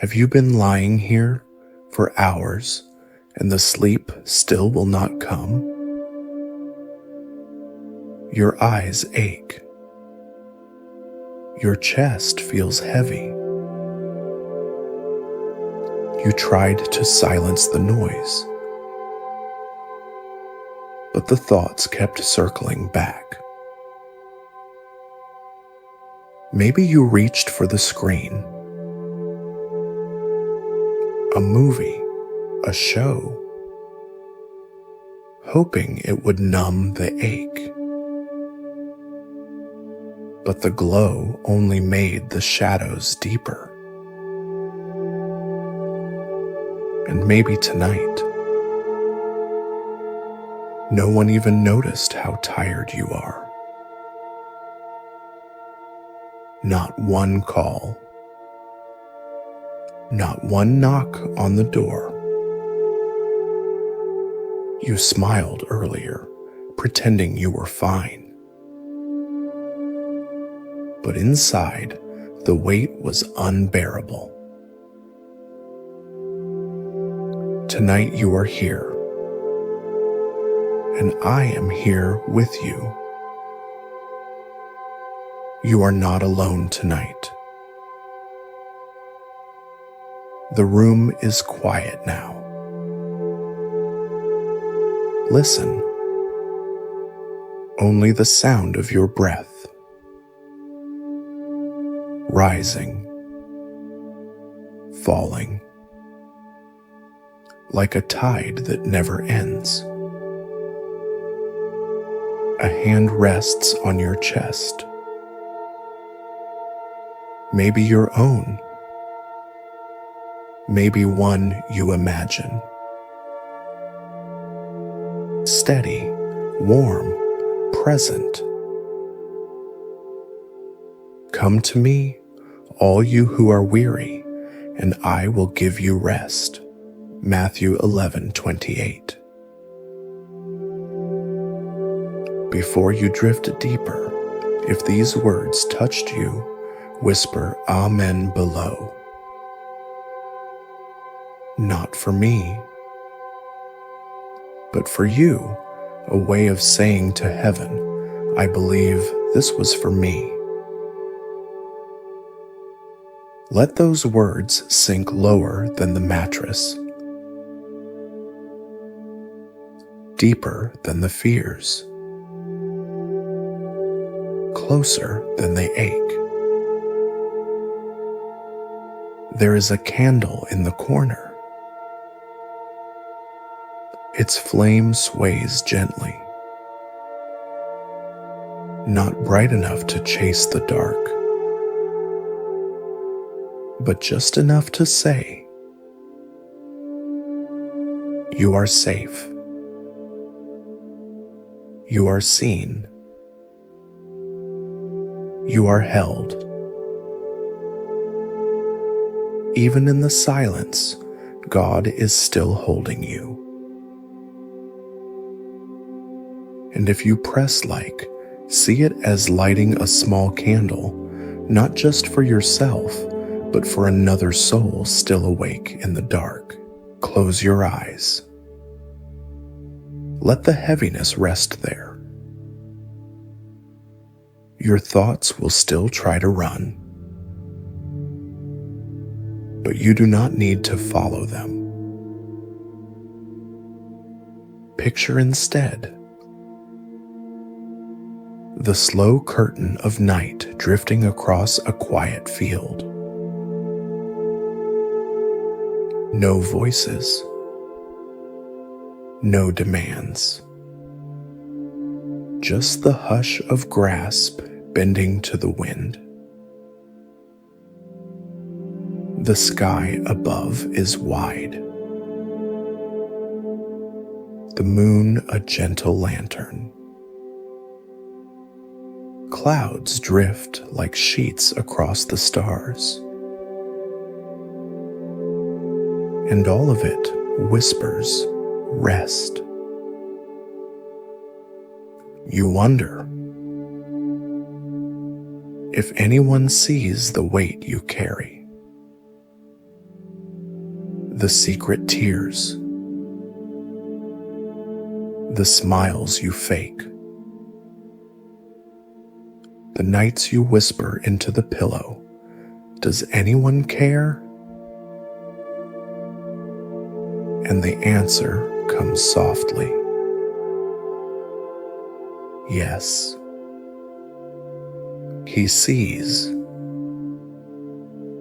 Have you been lying here for hours and the sleep still will not come? Your eyes ache. Your chest feels heavy. You tried to silence the noise, but the thoughts kept circling back. Maybe you reached for the screen. A movie, a show, hoping it would numb the ache. But the glow only made the shadows deeper. And maybe tonight, no one even noticed how tired you are. Not one call, not one knock on the door. You smiled earlier, pretending you were fine. But inside, the weight was unbearable. Tonight you are here, and I am here with you. You are not alone tonight. The room is quiet now. Listen. Only the sound of your breath. Rising, falling, like a tide that never ends. A hand rests on your chest. Maybe your own. Maybe one you imagine. Steady, warm, present. Come to me, all you who are weary, and I will give you rest. Matthew 11:28. Before you drift deeper, if these words touched you, whisper Amen below. Not for me, but for you, a way of saying to heaven, I believe this was for me. Let those words sink lower than the mattress, deeper than the fears, closer than they ache. There is a candle in the corner. Its flame sways gently, not bright enough to chase the dark, but just enough to say, you are safe. You are seen. You are held. Even in the silence, God is still holding you. And if you press like, see it as lighting a small candle, not just for yourself, but for another soul still awake in the dark. Close your eyes. Let the heaviness rest there. Your thoughts will still try to run, but you do not need to follow them. Picture instead the slow curtain of night drifting across a quiet field. No voices, no demands, just the hush of grasp bending to the wind. The sky above is wide, the moon a gentle lantern. Clouds drift like sheets across the stars, and all of it whispers rest. You wonder if anyone sees the weight you carry. The secret tears, the smiles you fake, the nights you whisper into the pillow, "Does anyone care?" And the answer comes softly, "Yes." He sees.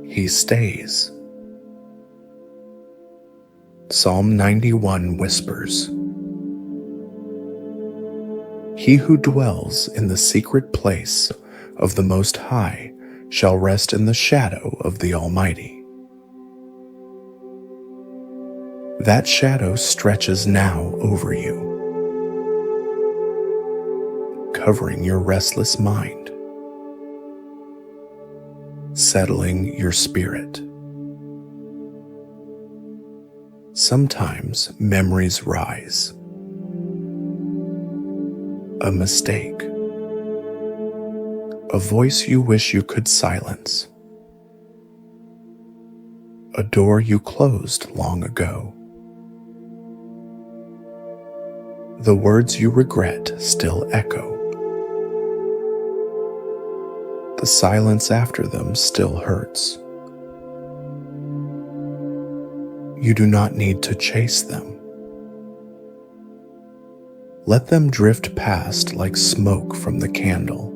He stays. Psalm 91 whispers, "He who dwells in the secret place of the Most High shall rest in the shadow of the Almighty." That shadow stretches now over you, covering your restless mind, settling your spirit. Sometimes memories rise. A mistake. A voice you wish you could silence. A door you closed long ago. The words you regret still echo. The silence after them still hurts. You do not need to chase them. Let them drift past like smoke from the candle.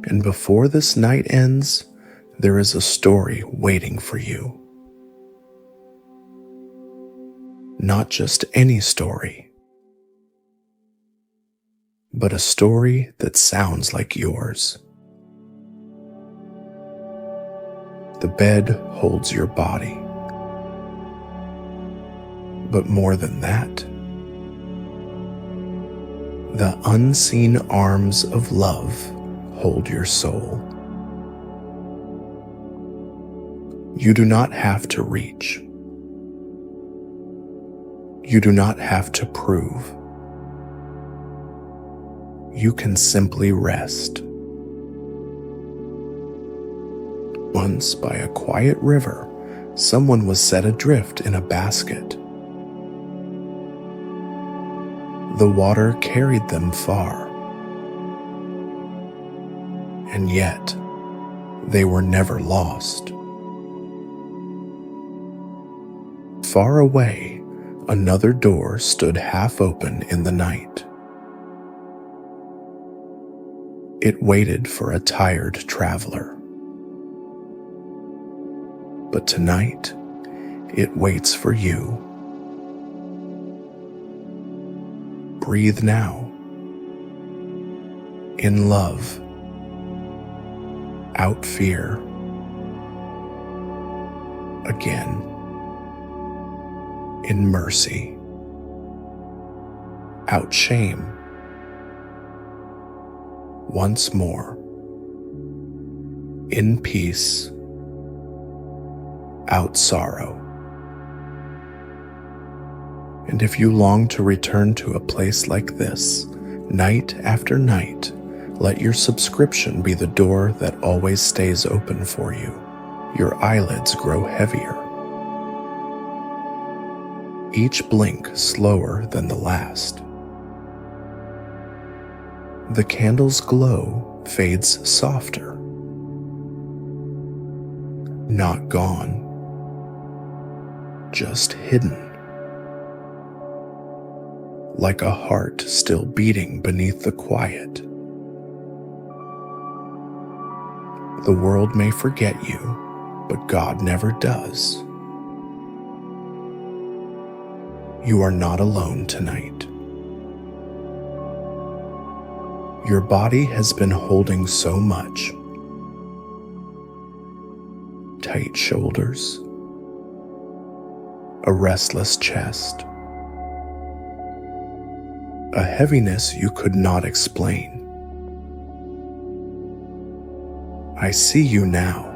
And before this night ends, there is a story waiting for you. Not just any story, but a story that sounds like yours. The bed holds your body. But more than that, the unseen arms of love hold your soul. You do not have to reach. You do not have to prove. You can simply rest. Once, by a quiet river, someone was set adrift in a basket. The water carried them far, and yet they were never lost. Far away, another door stood half open in the night. It waited for a tired traveler. But tonight, it waits for you. Breathe now. In love. Out fear. Again. In mercy. Out shame. Once more. In peace. Out sorrow. And if you long to return to a place like this, night after night, let your subscription be the door that always stays open for you. Your eyelids grow heavier, each blink slower than the last. The candle's glow fades softer, not gone, just hidden, like a heart still beating beneath the quiet. The world may forget you, but God never does. You are not alone tonight. Your body has been holding so much. Tight shoulders, a restless chest, a heaviness you could not explain. I see you now,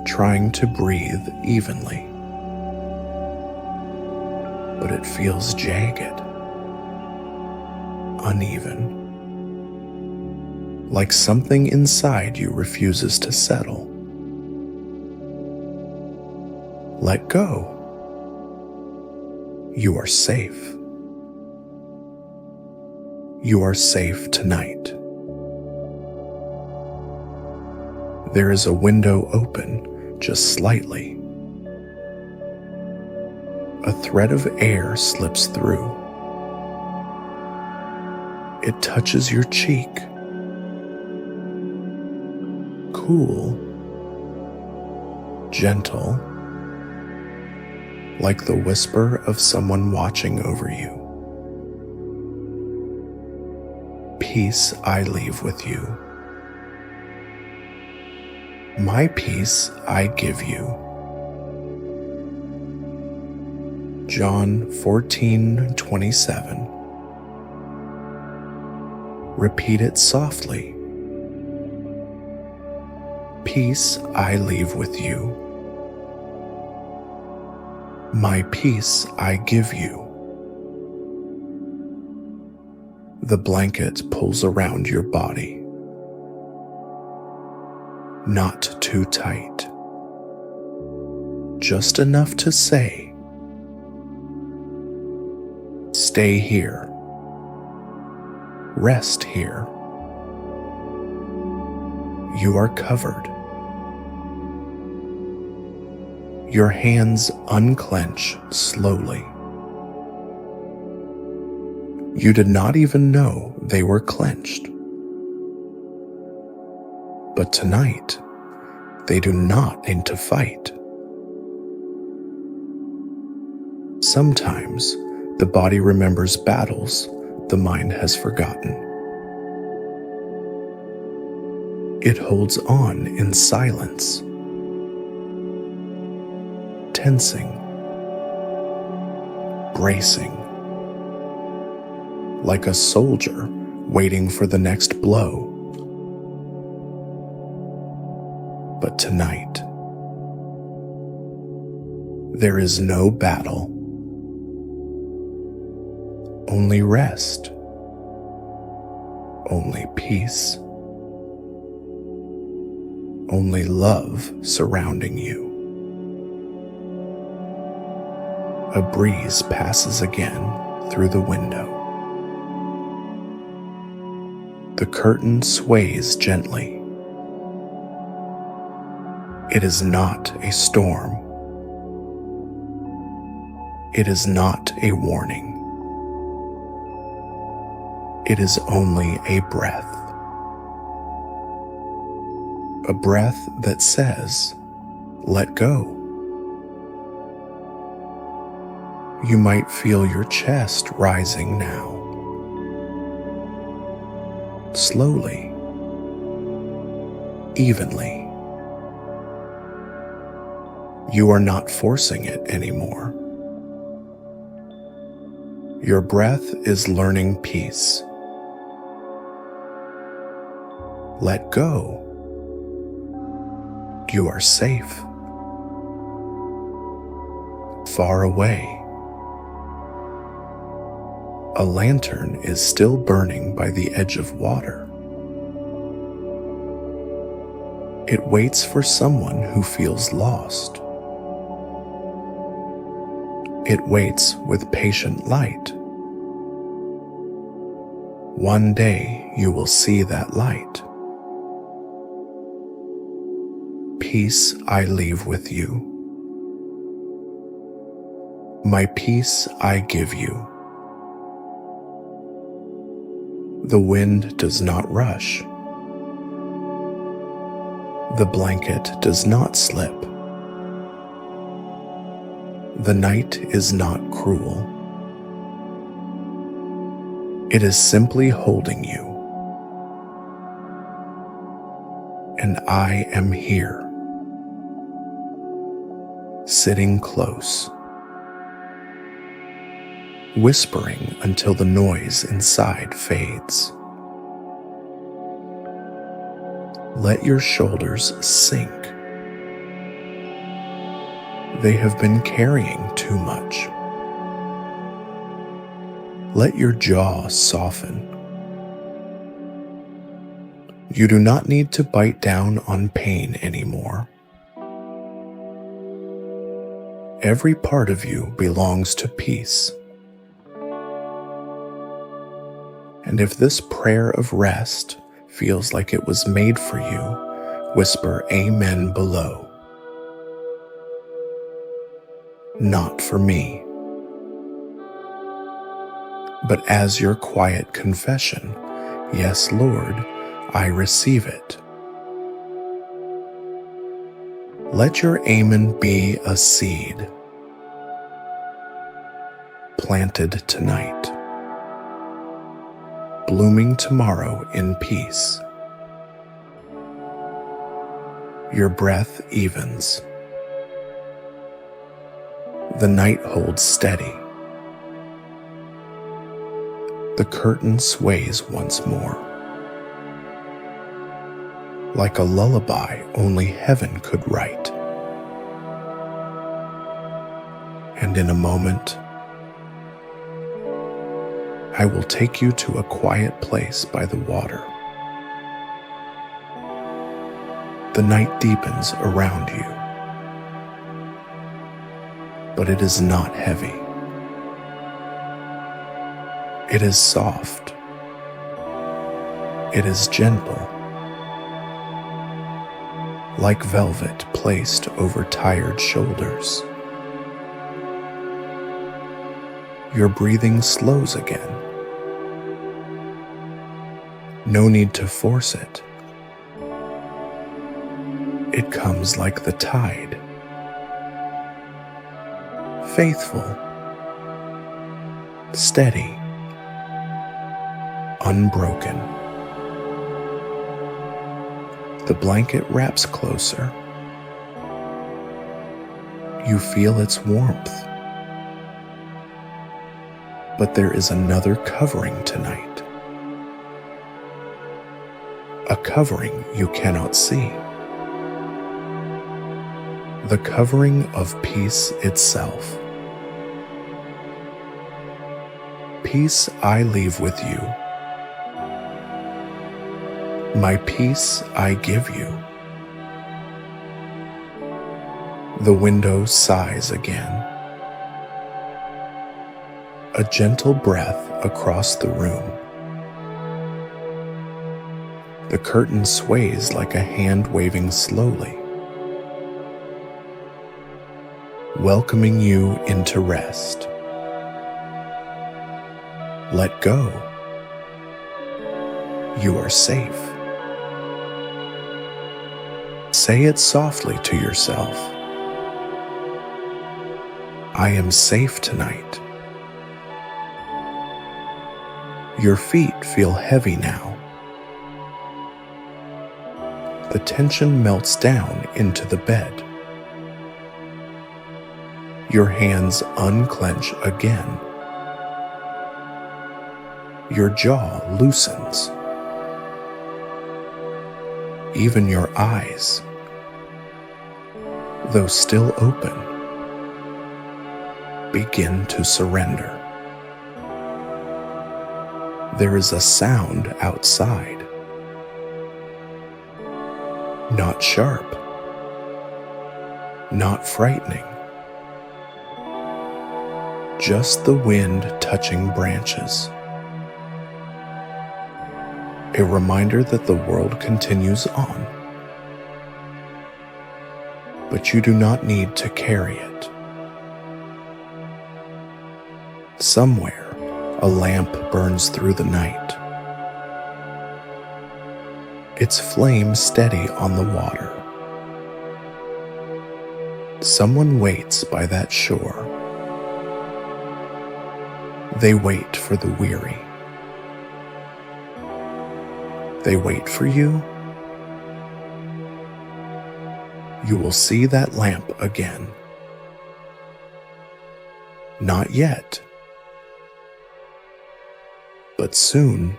trying to breathe evenly, but it feels jagged, uneven, like something inside you refuses to settle. Let go. You are safe. You are safe tonight. There is a window open just slightly. A thread of air slips through. It touches your cheek. Cool, gentle, like the whisper of someone watching over you. Peace I leave with you. My peace I give you. John 14:27. Repeat it softly. Peace I leave with you. My peace I give you. The blanket pulls around your body. Not too tight. Just enough to say, stay here. Rest here. You are covered. Your hands unclench slowly. You did not even know they were clenched. But tonight, they do not need to fight. Sometimes, the body remembers battles the mind has forgotten. It holds on in silence, tensing, bracing, like a soldier waiting for the next blow. But tonight, there is no battle, only rest, only peace, only love surrounding you. A breeze passes again through the window. The curtain sways gently. It is not a storm. It is not a warning. It is only a breath. A breath that says, let go. You might feel your chest rising now. Slowly, evenly. You are not forcing it anymore. Your breath is learning peace. Let go. You are safe. Far away. A lantern is still burning by the edge of water. It waits for someone who feels lost. It waits with patient light. One day you will see that light. Peace I leave with you. My peace I give you. The wind does not rush. The blanket does not slip. The night is not cruel. It is simply holding you. And I am here, sitting close, whispering until the noise inside fades. Let your shoulders sink. They have been carrying too much. Let your jaw soften. You do not need to bite down on pain anymore. Every part of you belongs to peace. And if this prayer of rest feels like it was made for you, whisper amen below. Not for me. But as your quiet confession, yes, Lord, I receive it. Let your amen be a seed planted tonight, blooming tomorrow in peace. Your breath evens. The night holds steady. The curtain sways once more. Like a lullaby only heaven could write. And in a moment, I will take you to a quiet place by the water. The night deepens around you, but it is not heavy. It is soft. It is gentle, like velvet placed over tired shoulders. Your breathing slows again. No need to force it. It comes like the tide. Faithful, steady, unbroken. The blanket wraps closer. You feel its warmth. But there is another covering tonight. A covering you cannot see. The covering of peace itself. Peace I leave with you. My peace I give you. The window sighs again. A gentle breath across the room. The curtain sways like a hand waving slowly, welcoming you into rest. Let go. You are safe. Say it softly to yourself. I am safe tonight. Your feet feel heavy now. The tension melts down into the bed. Your hands unclench again. Your jaw loosens. Even your eyes, though still open, begin to surrender. There is a sound outside. Not sharp, not frightening, just the wind touching branches. A reminder that the world continues on, but you do not need to carry it. Somewhere, a lamp burns through the night. Its flame steady on the water. Someone waits by that shore. They wait for the weary. They wait for you. You will see that lamp again. Not yet, but soon.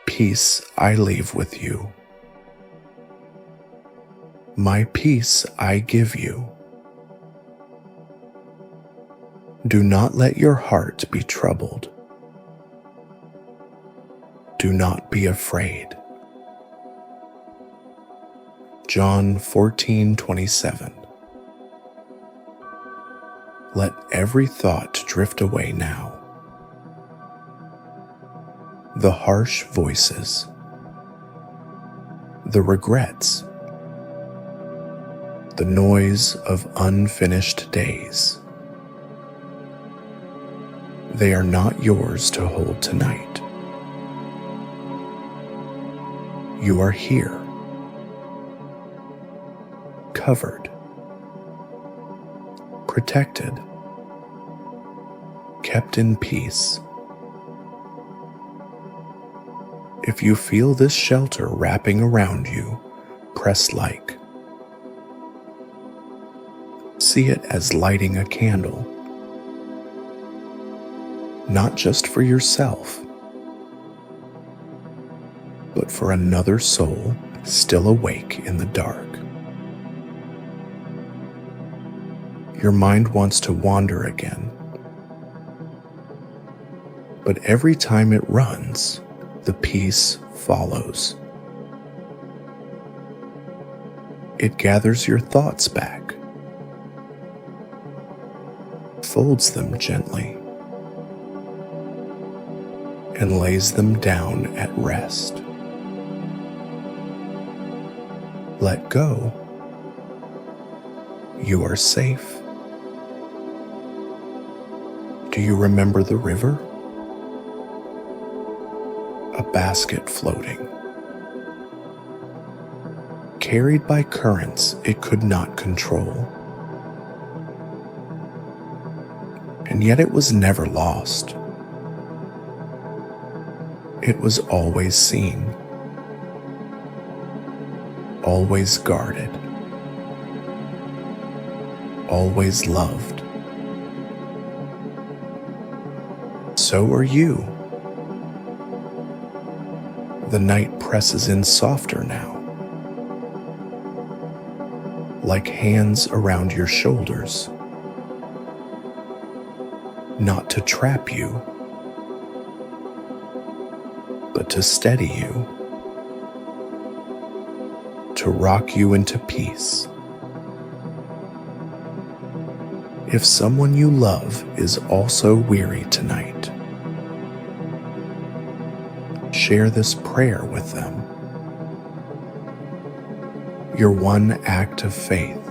Peace I leave with you. My peace I give you. Do not let your heart be troubled. Do not be afraid. John 14:27. Let every thought drift away now. The harsh voices, the regrets, the noise of unfinished days. They are not yours to hold tonight. You are here, covered, protected, kept in peace. If you feel this shelter wrapping around you, press like. See it as lighting a candle, not just for yourself, but for another soul still awake in the dark. Your mind wants to wander again, but every time it runs, the peace follows. It gathers your thoughts back, folds them gently, and lays them down at rest. Let go. You are safe. Do you remember the river? A basket floating, carried by currents it could not control. And yet it was never lost. It was always seen, always guarded, always loved. So are you. The night presses in softer now, like hands around your shoulders, not to trap you, but to steady you, to rock you into peace. If someone you love is also weary tonight, share this prayer with them. Your one act of faith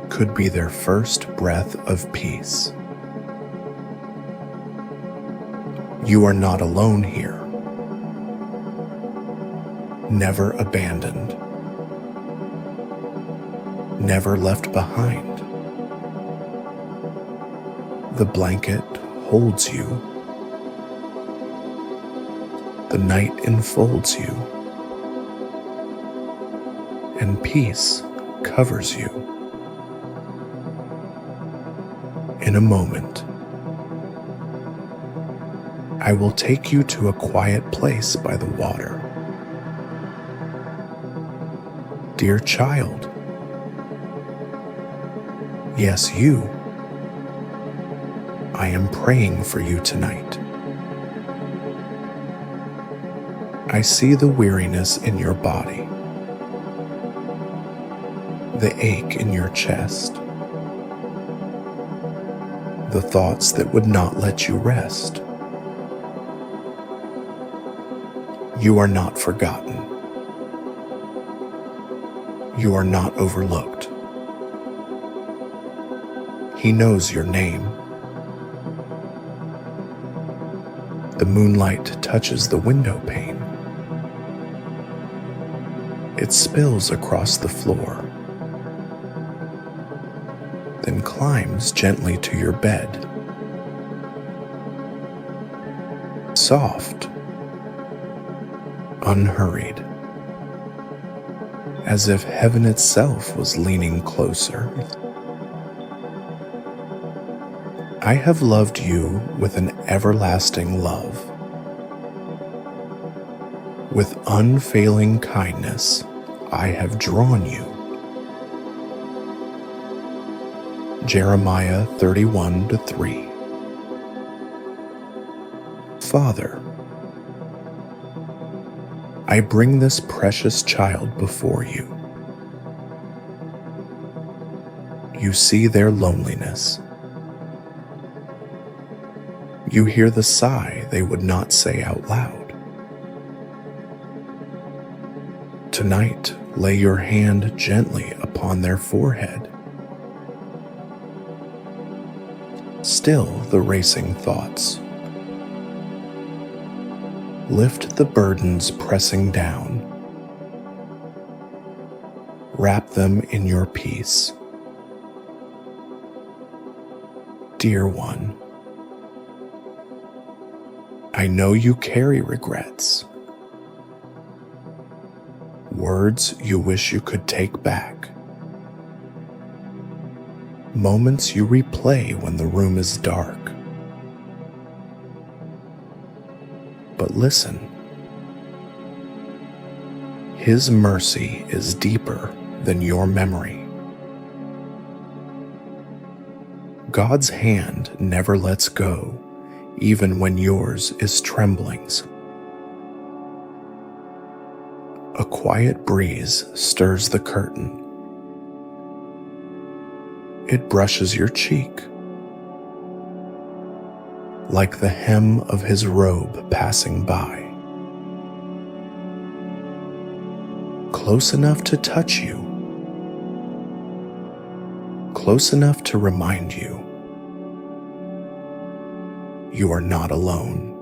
could be their first breath of peace. You are not alone here, never abandoned, never left behind. The blanket holds you. The night enfolds you, and peace covers you. In a moment, I will take you to a quiet place by the water. Dear child, yes, you, I am praying for you tonight. I see the weariness in your body, the ache in your chest, the thoughts that would not let you rest. You are not forgotten. You are not overlooked. He knows your name. The moonlight touches the window pane. It spills across the floor, then climbs gently to your bed. Soft, unhurried, as if heaven itself was leaning closer. I have loved you with an everlasting love. With unfailing kindness, I have drawn you. Jeremiah 31:3. Father, I bring this precious child before you. You see their loneliness. You hear the sigh they would not say out loud. Tonight, lay your hand gently upon their forehead. Still the racing thoughts. Lift the burdens pressing down. Wrap them in your peace. Dear one, I know you carry regrets, words you wish you could take back, moments you replay when the room is dark. But listen, His mercy is deeper than your memory. God's hand never lets go, even when yours is tremblings. A quiet breeze stirs the curtain. It brushes your cheek, like the hem of His robe passing by. Close enough to touch you, close enough to remind you, you are not alone.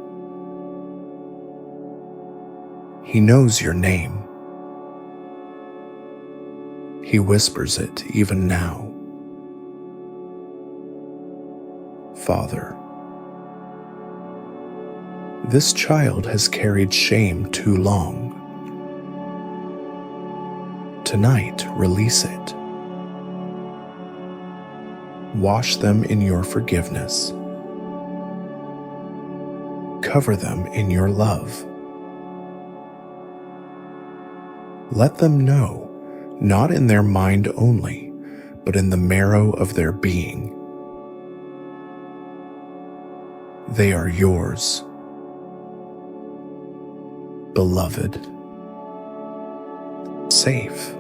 He knows your name. He whispers it even now. Father, this child has carried shame too long. Tonight, release it. Wash them in your forgiveness. Cover them in your love. Let them know, not in their mind only, but in the marrow of their being, they are yours, beloved, safe,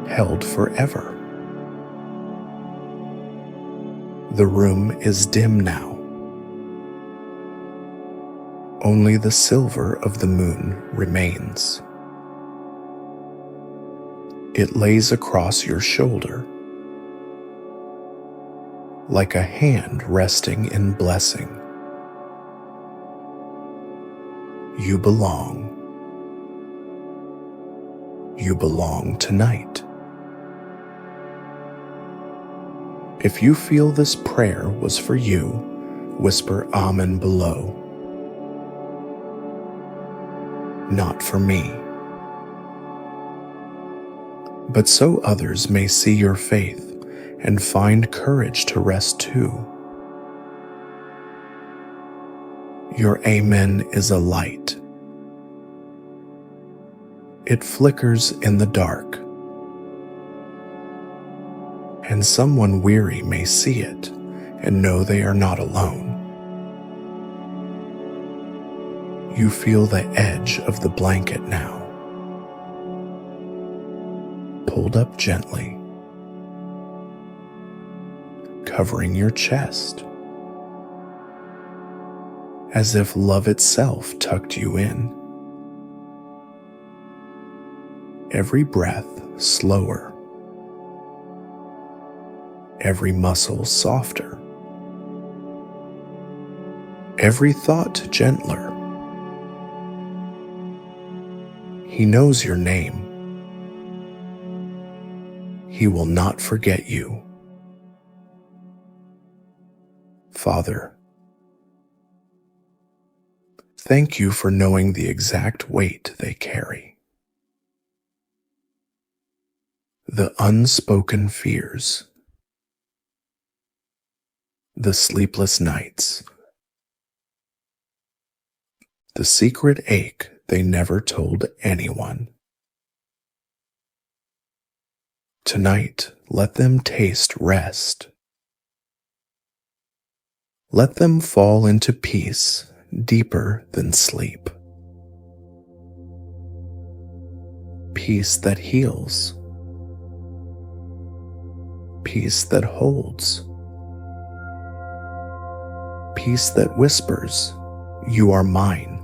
held forever. The room is dim now. Only the silver of the moon remains. It lays across your shoulder, like a hand resting in blessing. You belong. You belong tonight. If you feel this prayer was for you, whisper Amen below. Not for me, but so others may see your faith and find courage to rest too. Your Amen is a light. It flickers in the dark, and someone weary may see it and know they are not alone. You feel the edge of the blanket now, pulled up gently, covering your chest, as if love itself tucked you in. Every breath slower, every muscle softer, every thought gentler. He knows your name. He will not forget you. Father, thank you for knowing the exact weight they carry. The unspoken fears, the sleepless nights, the secret ache they never told anyone. Tonight, let them taste rest. Let them fall into peace deeper than sleep. Peace that heals. Peace that holds. Peace that whispers, "You are mine."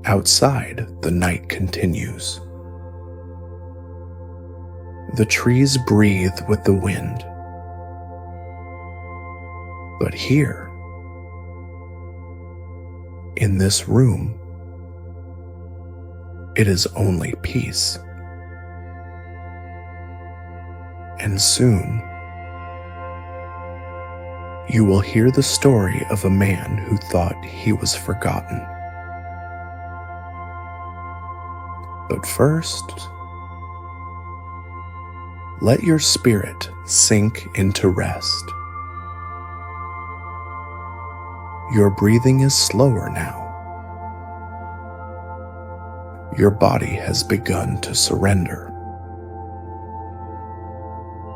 Outside, the night continues. The trees breathe with the wind. But here, in this room, it is only peace. And soon, you will hear the story of a man who thought he was forgotten. But first, let your spirit sink into rest. Your breathing is slower now. Your body has begun to surrender.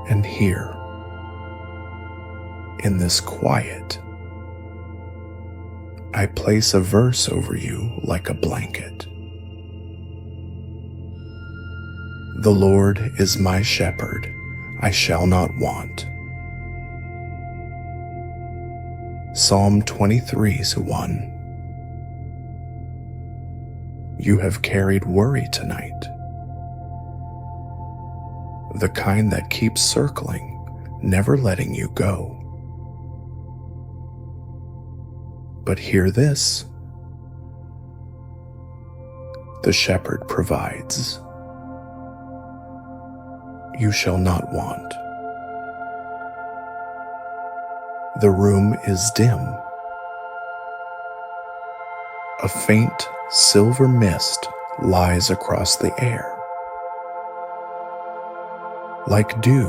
And here, in this quiet, I place a verse over you like a blanket. The Lord is my shepherd, I shall not want. Psalm 23:1. You have carried worry tonight, the kind that keeps circling, never letting you go. But hear this: the shepherd provides. You shall not want. The room is dim. A faint silver mist lies across the air, like dew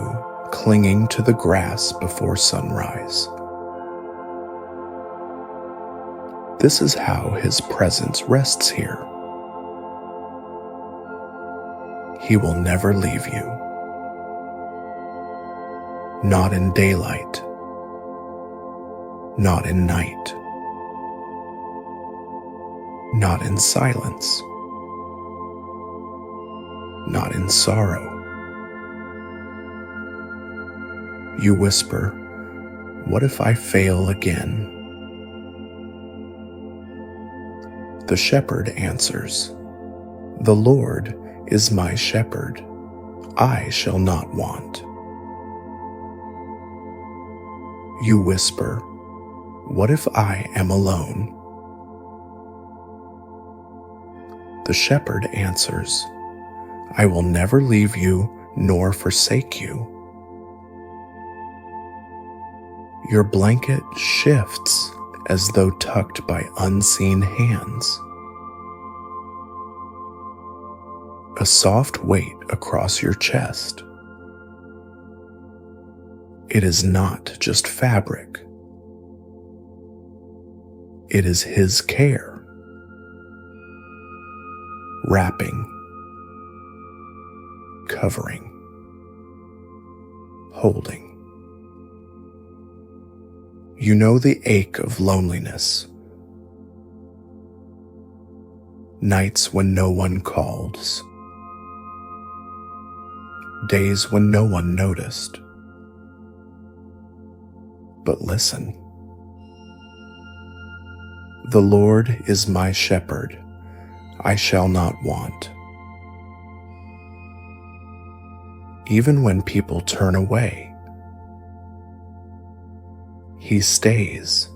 clinging to the grass before sunrise. This is how his presence rests here. He will never leave you. Not in daylight, not in night, not in silence, not in sorrow. You whisper, "What if I fail again?" The shepherd answers, "The Lord is my shepherd, I shall not want." You whisper, "What if I am alone?" The shepherd answers, "I will never leave you nor forsake you." Your blanket shifts as though tucked by unseen hands. A soft weight across your chest. It is not just fabric. It is his care. Wrapping, covering, holding. You know the ache of loneliness. Nights when no one calls. Days when no one noticed. But listen. The Lord is my shepherd, I shall not want. Even when people turn away, he stays.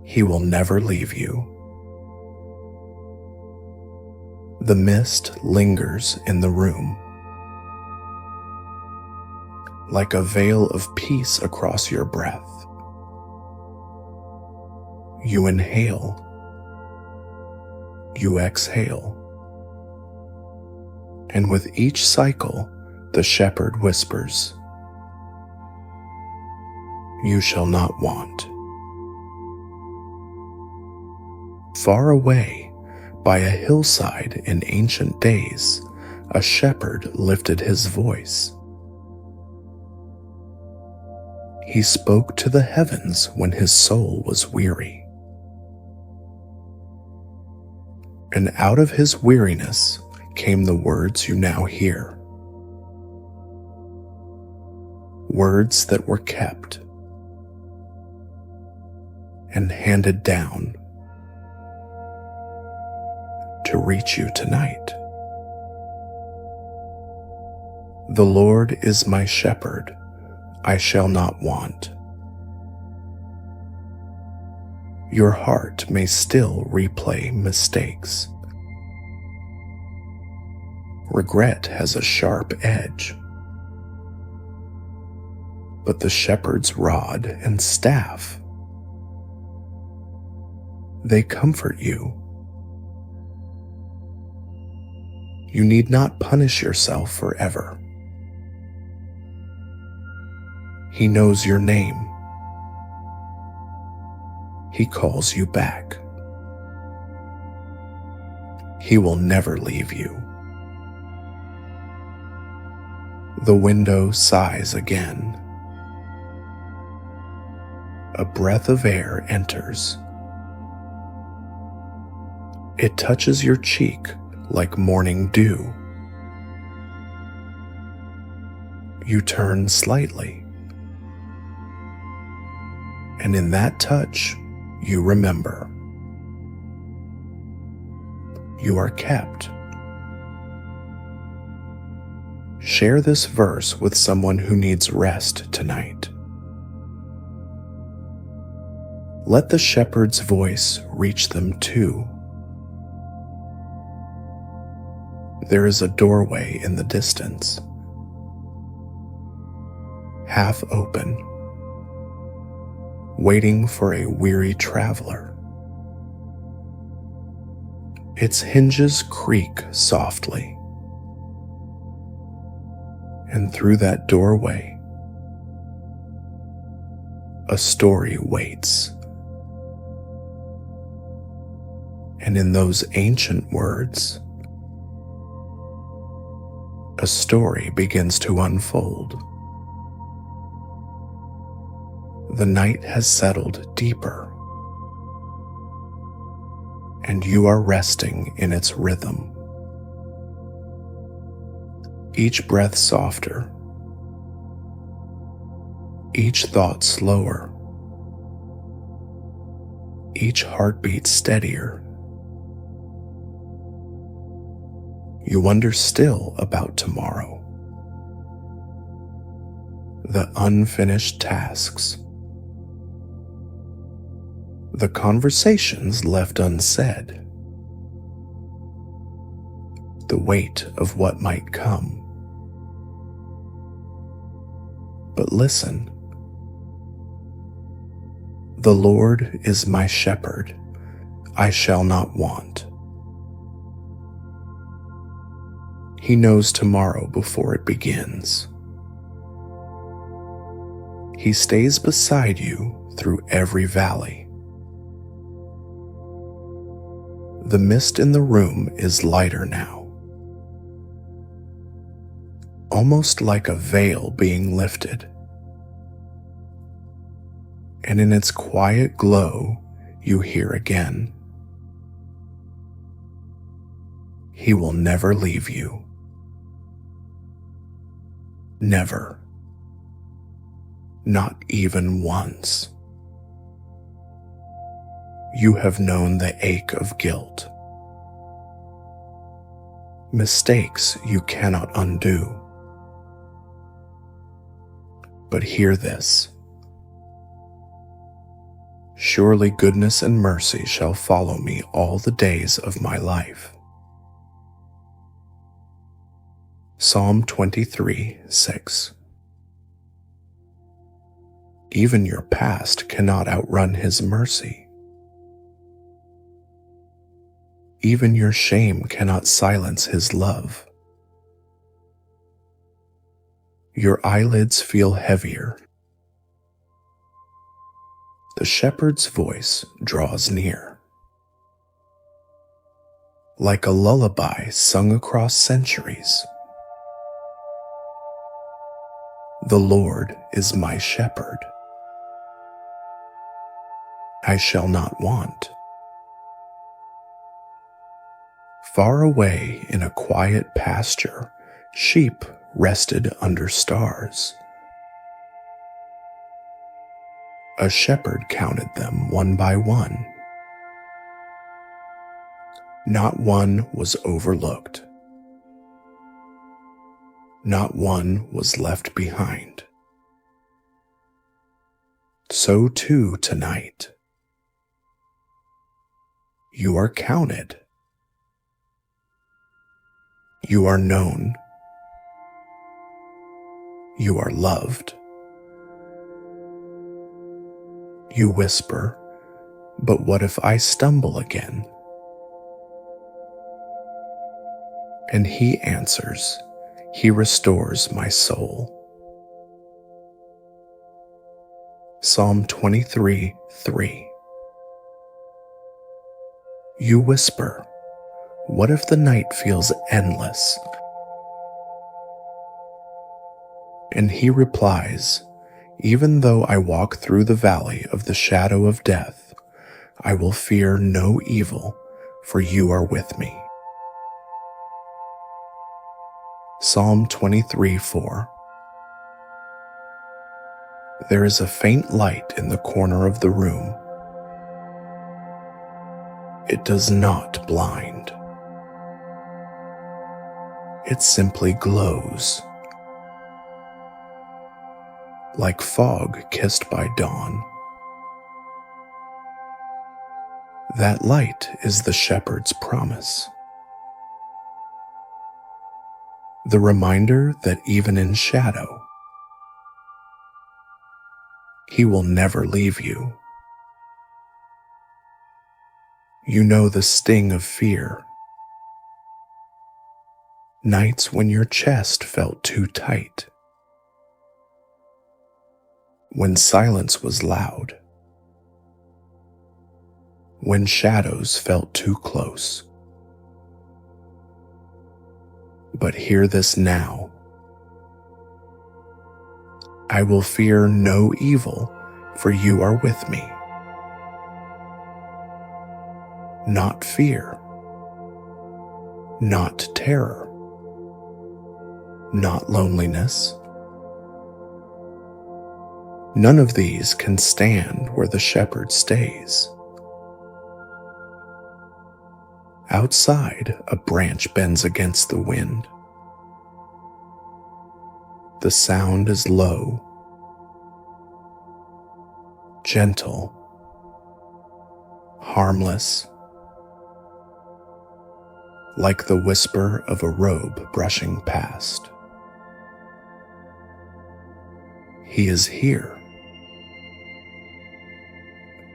He will never leave you. The mist lingers in the room, like a veil of peace across your breath. You inhale. You exhale. And with each cycle, the shepherd whispers, "You shall not want." Far away, by a hillside in ancient days, a shepherd lifted his voice. He spoke to the heavens when his soul was weary. And out of his weariness came the words you now hear. Words that were kept and handed down to reach you tonight. The Lord is my shepherd, I shall not want. Your heart may still replay mistakes. Regret has a sharp edge, but the shepherd's rod and staff, they comfort you. You need not punish yourself forever. He knows your name. He calls you back. He will never leave you. The window sighs again. A breath of air enters. It touches your cheek like morning dew. You turn slightly, and in that touch, you remember. You are kept. Share this verse with someone who needs rest tonight. Let the shepherd's voice reach them too. There is a doorway in the distance, half open, waiting for a weary traveler. Its hinges creak softly, and through that doorway, a story waits. And in those ancient words, a story begins to unfold. The night has settled deeper, and you are resting in its rhythm. Each breath softer, each thought slower, each heartbeat steadier. You wonder still about tomorrow, the unfinished tasks, the conversations left unsaid, the weight of what might come. But listen, the Lord is my shepherd, I shall not want. He knows tomorrow before it begins. He stays beside you through every valley. The mist in the room is lighter now, almost like a veil being lifted. And in its quiet glow, you hear again, He will never leave you. Never. Not even once. You have known the ache of guilt. Mistakes you cannot undo. But hear this. Surely goodness and mercy shall follow me all the days of my life. Psalm 23:6. Even your past cannot outrun His mercy. Even your shame cannot silence His love. Your eyelids feel heavier. The shepherd's voice draws near. Like a lullaby sung across centuries. The Lord is my shepherd. I shall not want. Far away in a quiet pasture, sheep rested under stars. A shepherd counted them one by one. Not one was overlooked. Not one was left behind. So too tonight. You are counted. You are known. You are loved. You whisper, but what if I stumble again? And he answers, he restores my soul. Psalm 23:3. You whisper, what if the night feels endless? And he replies, even though I walk through the valley of the shadow of death, I will fear no evil, for you are with me. Psalm 23:4. There is a faint light in the corner of the room. It does not blind. It simply glows. Like fog kissed by dawn. That light is the shepherd's promise. The reminder that even in shadow, he will never leave you. You know the sting of fear. Nights when your chest felt too tight. When silence was loud. When shadows felt too close. But hear this now. I will fear no evil, for you are with me. Not fear. Not terror. Not loneliness. None of these can stand where the shepherd stays. Outside, a branch bends against the wind. The sound is low, gentle, harmless, like the whisper of a robe brushing past. He is here.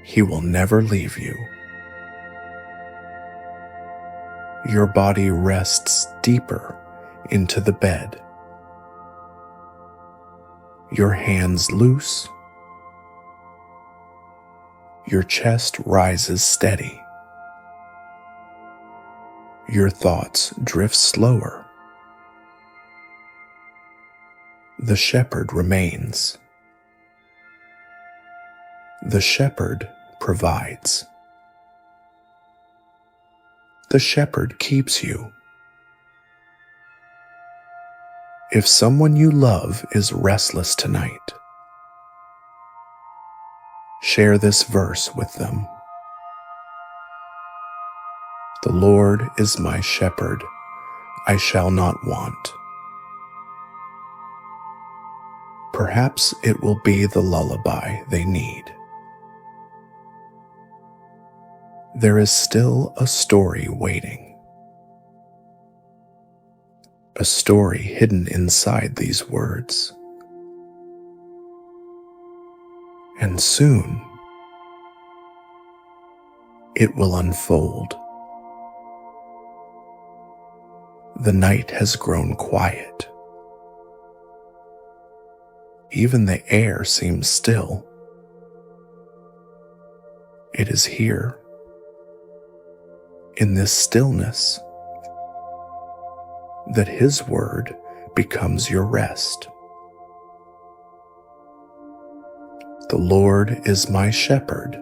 He will never leave you. Your body rests deeper into the bed. Your hands loose. Your chest rises steady. Your thoughts drift slower. The shepherd remains. The shepherd provides. The shepherd keeps you. If someone you love is restless tonight, share this verse with them. The Lord is my shepherd, I shall not want. Perhaps it will be the lullaby they need. There is still a story waiting. A story hidden inside these words. And soon, it will unfold. The night has grown quiet. Even the air seems still. It is here, in this stillness, that His word becomes your rest. The Lord is my shepherd,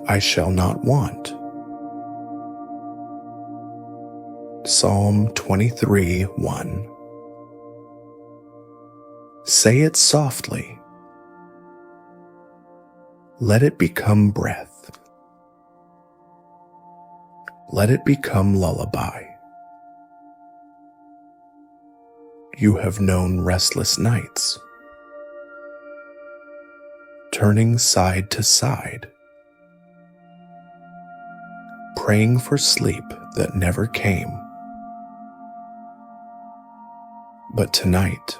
I shall not want. Psalm 23:1. Say it softly. Let it become breath. Let it become lullaby. You have known restless nights, turning side to side, praying for sleep that never came. But tonight,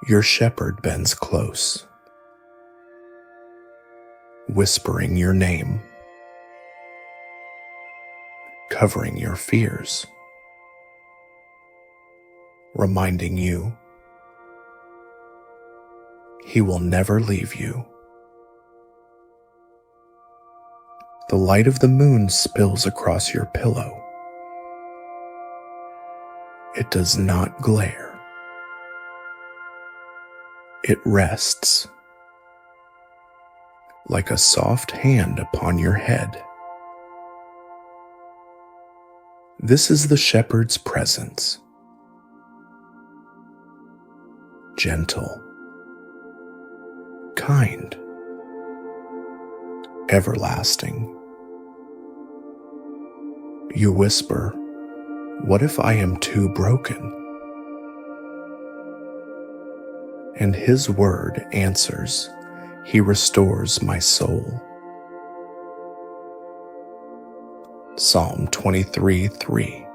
your shepherd bends close, whispering your name, covering your fears, reminding you he will never leave you. The light of the moon spills across your pillow. It does not glare. It rests like a soft hand upon your head. This is the shepherd's presence. Gentle, kind, everlasting. You whisper, "What if I am too broken?" And his word answers, "He restores my soul." Psalm 23:3.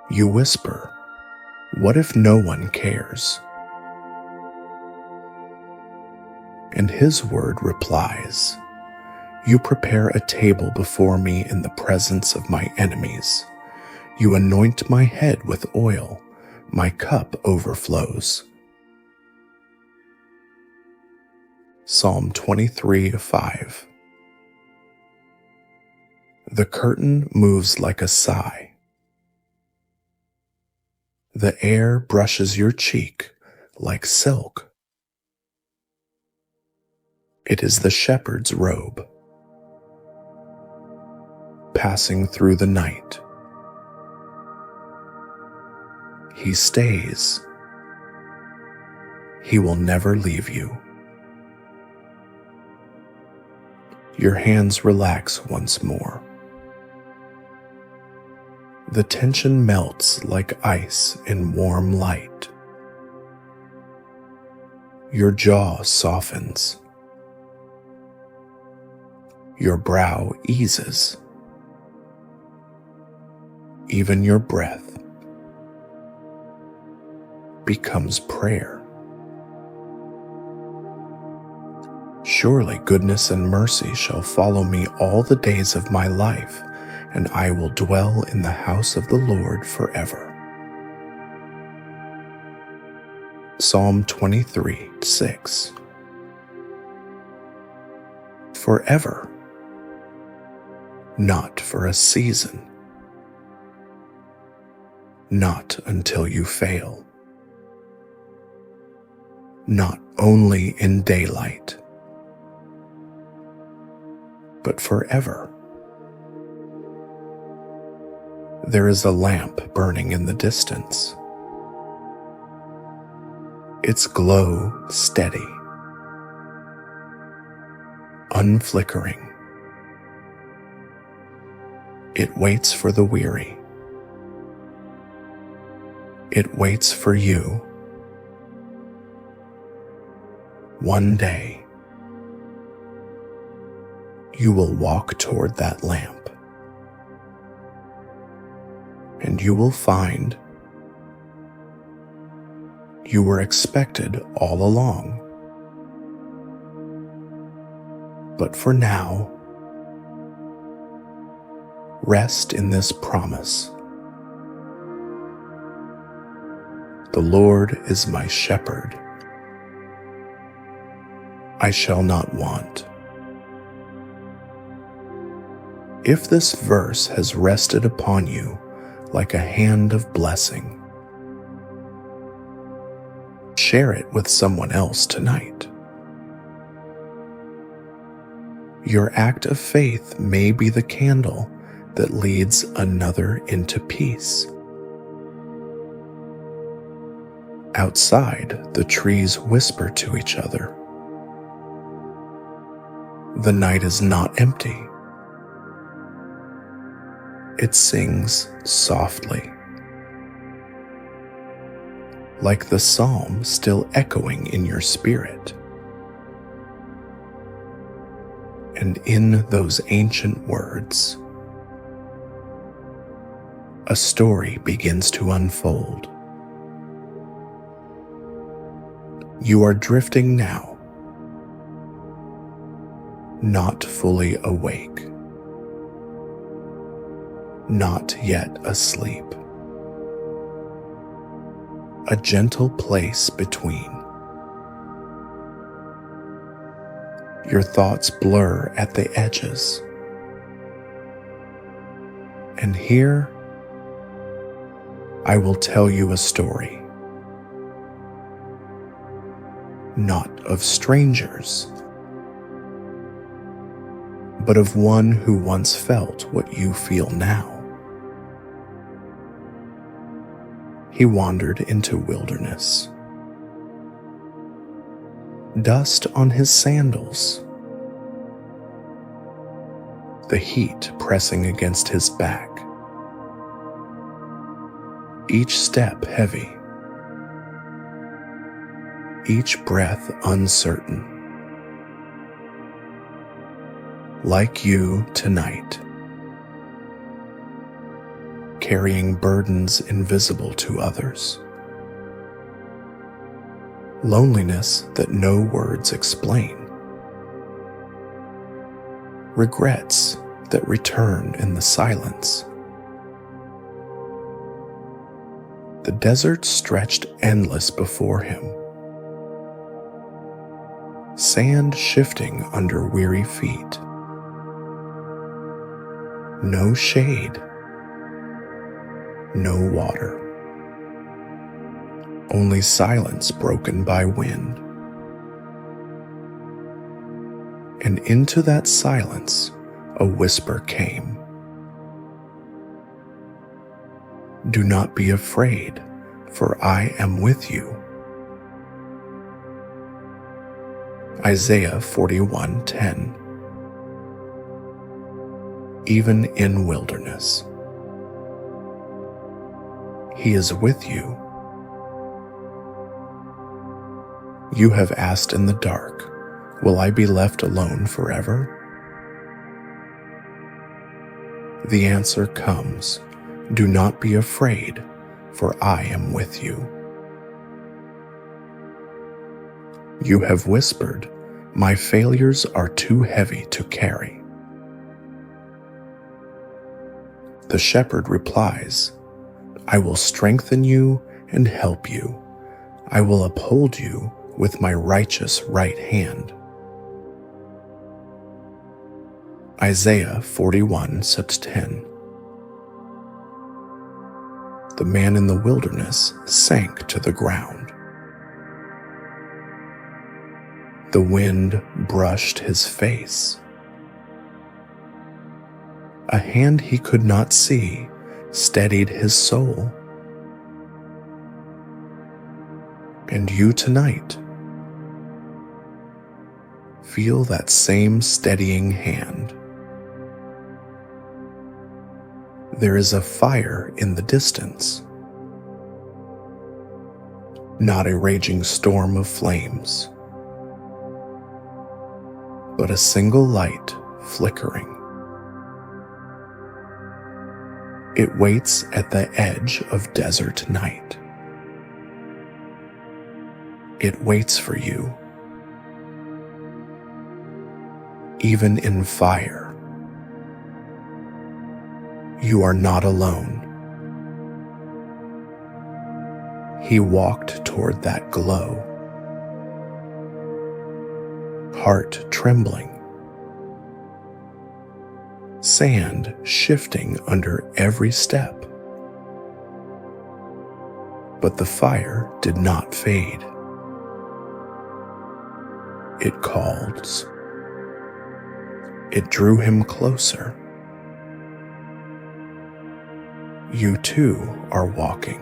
You whisper, "What if no one cares?" And his word replies, "You prepare a table before me in the presence of my enemies. You anoint my head with oil. My cup overflows." Psalm 23:5. The curtain moves like a sigh. The air brushes your cheek like silk. It is the shepherd's robe, passing through the night. He stays. He will never leave you. Your hands relax once more. The tension melts like ice in warm light. Your jaw softens. Your brow eases. Even your breath becomes prayer. Surely goodness and mercy shall follow me all the days of my life, and I will dwell in the house of the Lord forever. Psalm 23:6. Forever, not for a season, not until you fail, not only in daylight, but forever. There is a lamp burning in the distance, its glow steady, unflickering. It waits for the weary. It waits for you. One day, you will walk toward that lamp, and you will find you were expected all along. But for now, rest in this promise. The Lord is my shepherd. I shall not want. If this verse has rested upon you like a hand of blessing, share it with someone else tonight. Your act of faith may be the candle that leads another into peace. Outside, the trees whisper to each other. The night is not empty. It sings softly, like the psalm still echoing in your spirit. And in those ancient words, a story begins to unfold. You are drifting now, not fully awake, not yet asleep. A gentle place between. Your thoughts blur at the edges. And here, I will tell you a story. Not of strangers, but of one who once felt what you feel now. He wandered into wilderness. Dust on his sandals, the heat pressing against his back, each step heavy, each breath uncertain. Like you tonight, carrying burdens invisible to others. Loneliness that no words explain. Regrets that return in the silence. The desert stretched endless before him. Sand shifting under weary feet. No shade. No water. Only silence broken by wind. And into that silence, a whisper came. Do not be afraid, for I am with you. Isaiah 41:10. Even in wilderness, He is with you. You have asked in the dark, will I be left alone forever? The answer comes, do not be afraid, for I am with you. You have whispered, my failures are too heavy to carry. The shepherd replies, I will strengthen you and help you. I will uphold you with my righteous right hand. Isaiah 41:10. The man in the wilderness sank to the ground. The wind brushed his face. A hand he could not see steadied his soul. And you tonight, feel that same steadying hand. There is a fire in the distance, not a raging storm of flames, but a single light flickering. It waits at the edge of desert night. It waits for you. Even in fire, you are not alone. He walked toward that glow, heart trembling, sand shifting under every step. But the fire did not fade. It calls, It drew him closer. You too are walking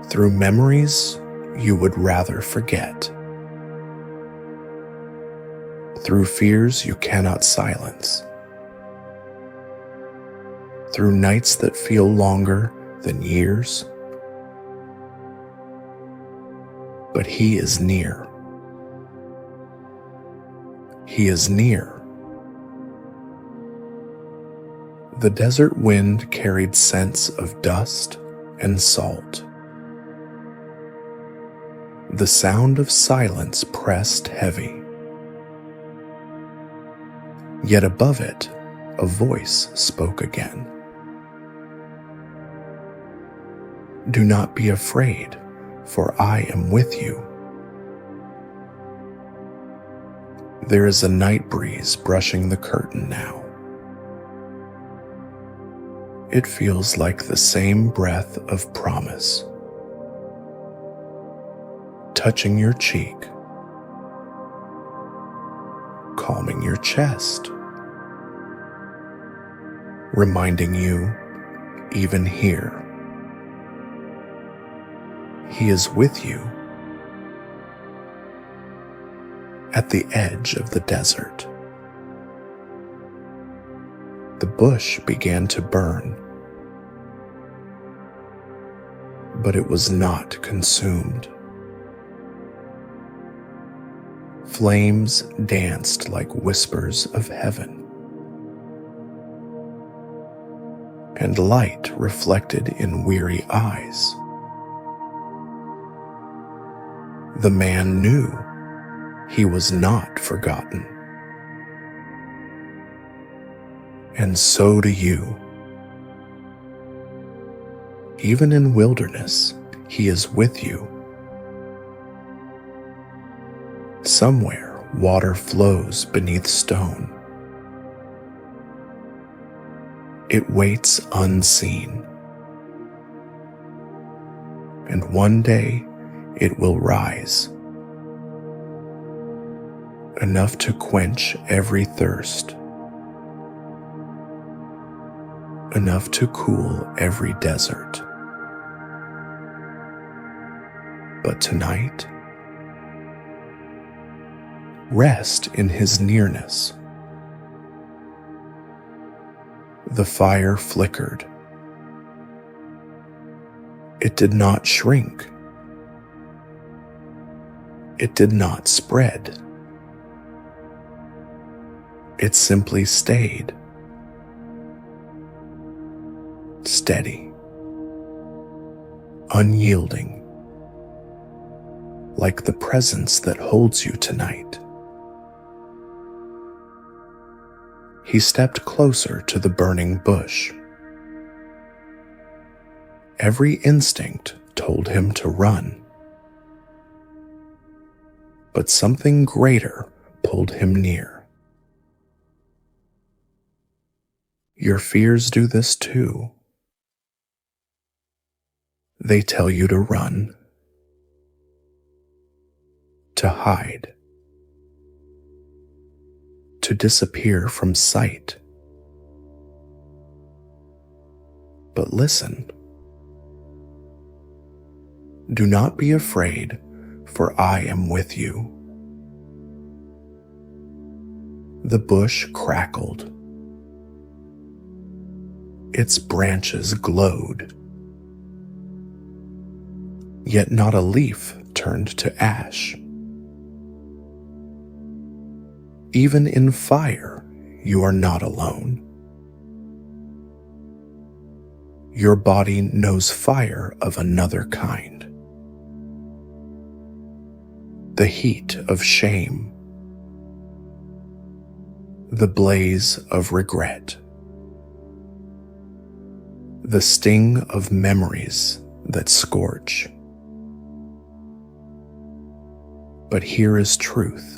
through memories you would rather forget, through fears you cannot silence, through nights that feel longer than years. But he is near. He is near. The desert wind carried scents of dust and salt. The sound of silence pressed heavy. Yet above it, a voice spoke again. Do not be afraid, for I am with you. There is a night breeze brushing the curtain now. It feels like the same breath of promise, touching your cheek, calming your chest, reminding you, even here, he is with you at the edge of the desert. The bush began to burn, but it was not consumed. Flames danced like whispers of heaven, and light reflected in weary eyes. The man knew he was not forgotten. And so do you. Even in wilderness, he is with you. Somewhere, water flows beneath stone. It waits unseen. And one day, it will rise. Enough to quench every thirst. Enough to cool every desert. But tonight, rest in his nearness. The fire flickered. It did not shrink. It did not spread. It simply stayed. Steady, unyielding, like the presence that holds you tonight. He stepped closer to the burning bush. Every instinct told him to run, but something greater pulled him near. Your fears do this too. They tell you to run, to hide, to disappear from sight. But listen. Do not be afraid, for I am with you. The bush crackled. Its branches glowed. Yet not a leaf turned to ash. Even in fire, you are not alone. Your body knows fire of another kind. The heat of shame. The blaze of regret. The sting of memories that scorch. But here is truth.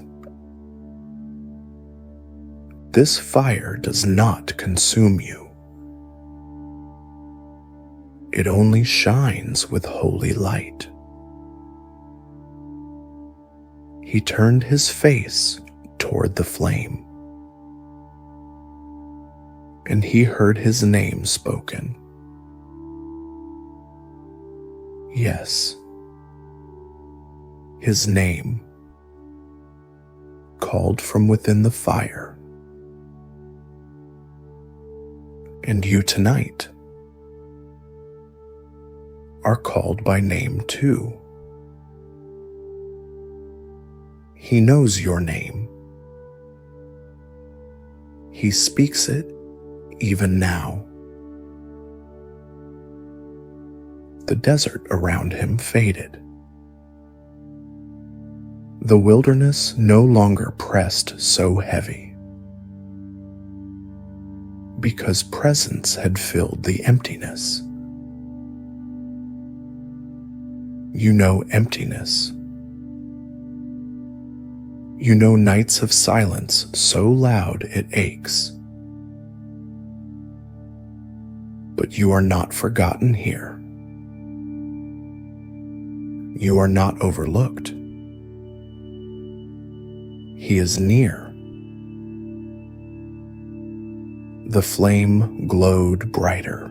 This fire does not consume you. It only shines with holy light. He turned his face toward the flame. And he heard his name spoken. Yes, his name, called from within the fire. And you tonight are called by name too. He knows your name. He speaks it even now. The desert around him faded. The wilderness no longer pressed so heavy, because presence had filled the emptiness. You know emptiness. You know nights of silence so loud it aches. But you are not forgotten here. You are not overlooked. He is near. The flame glowed brighter.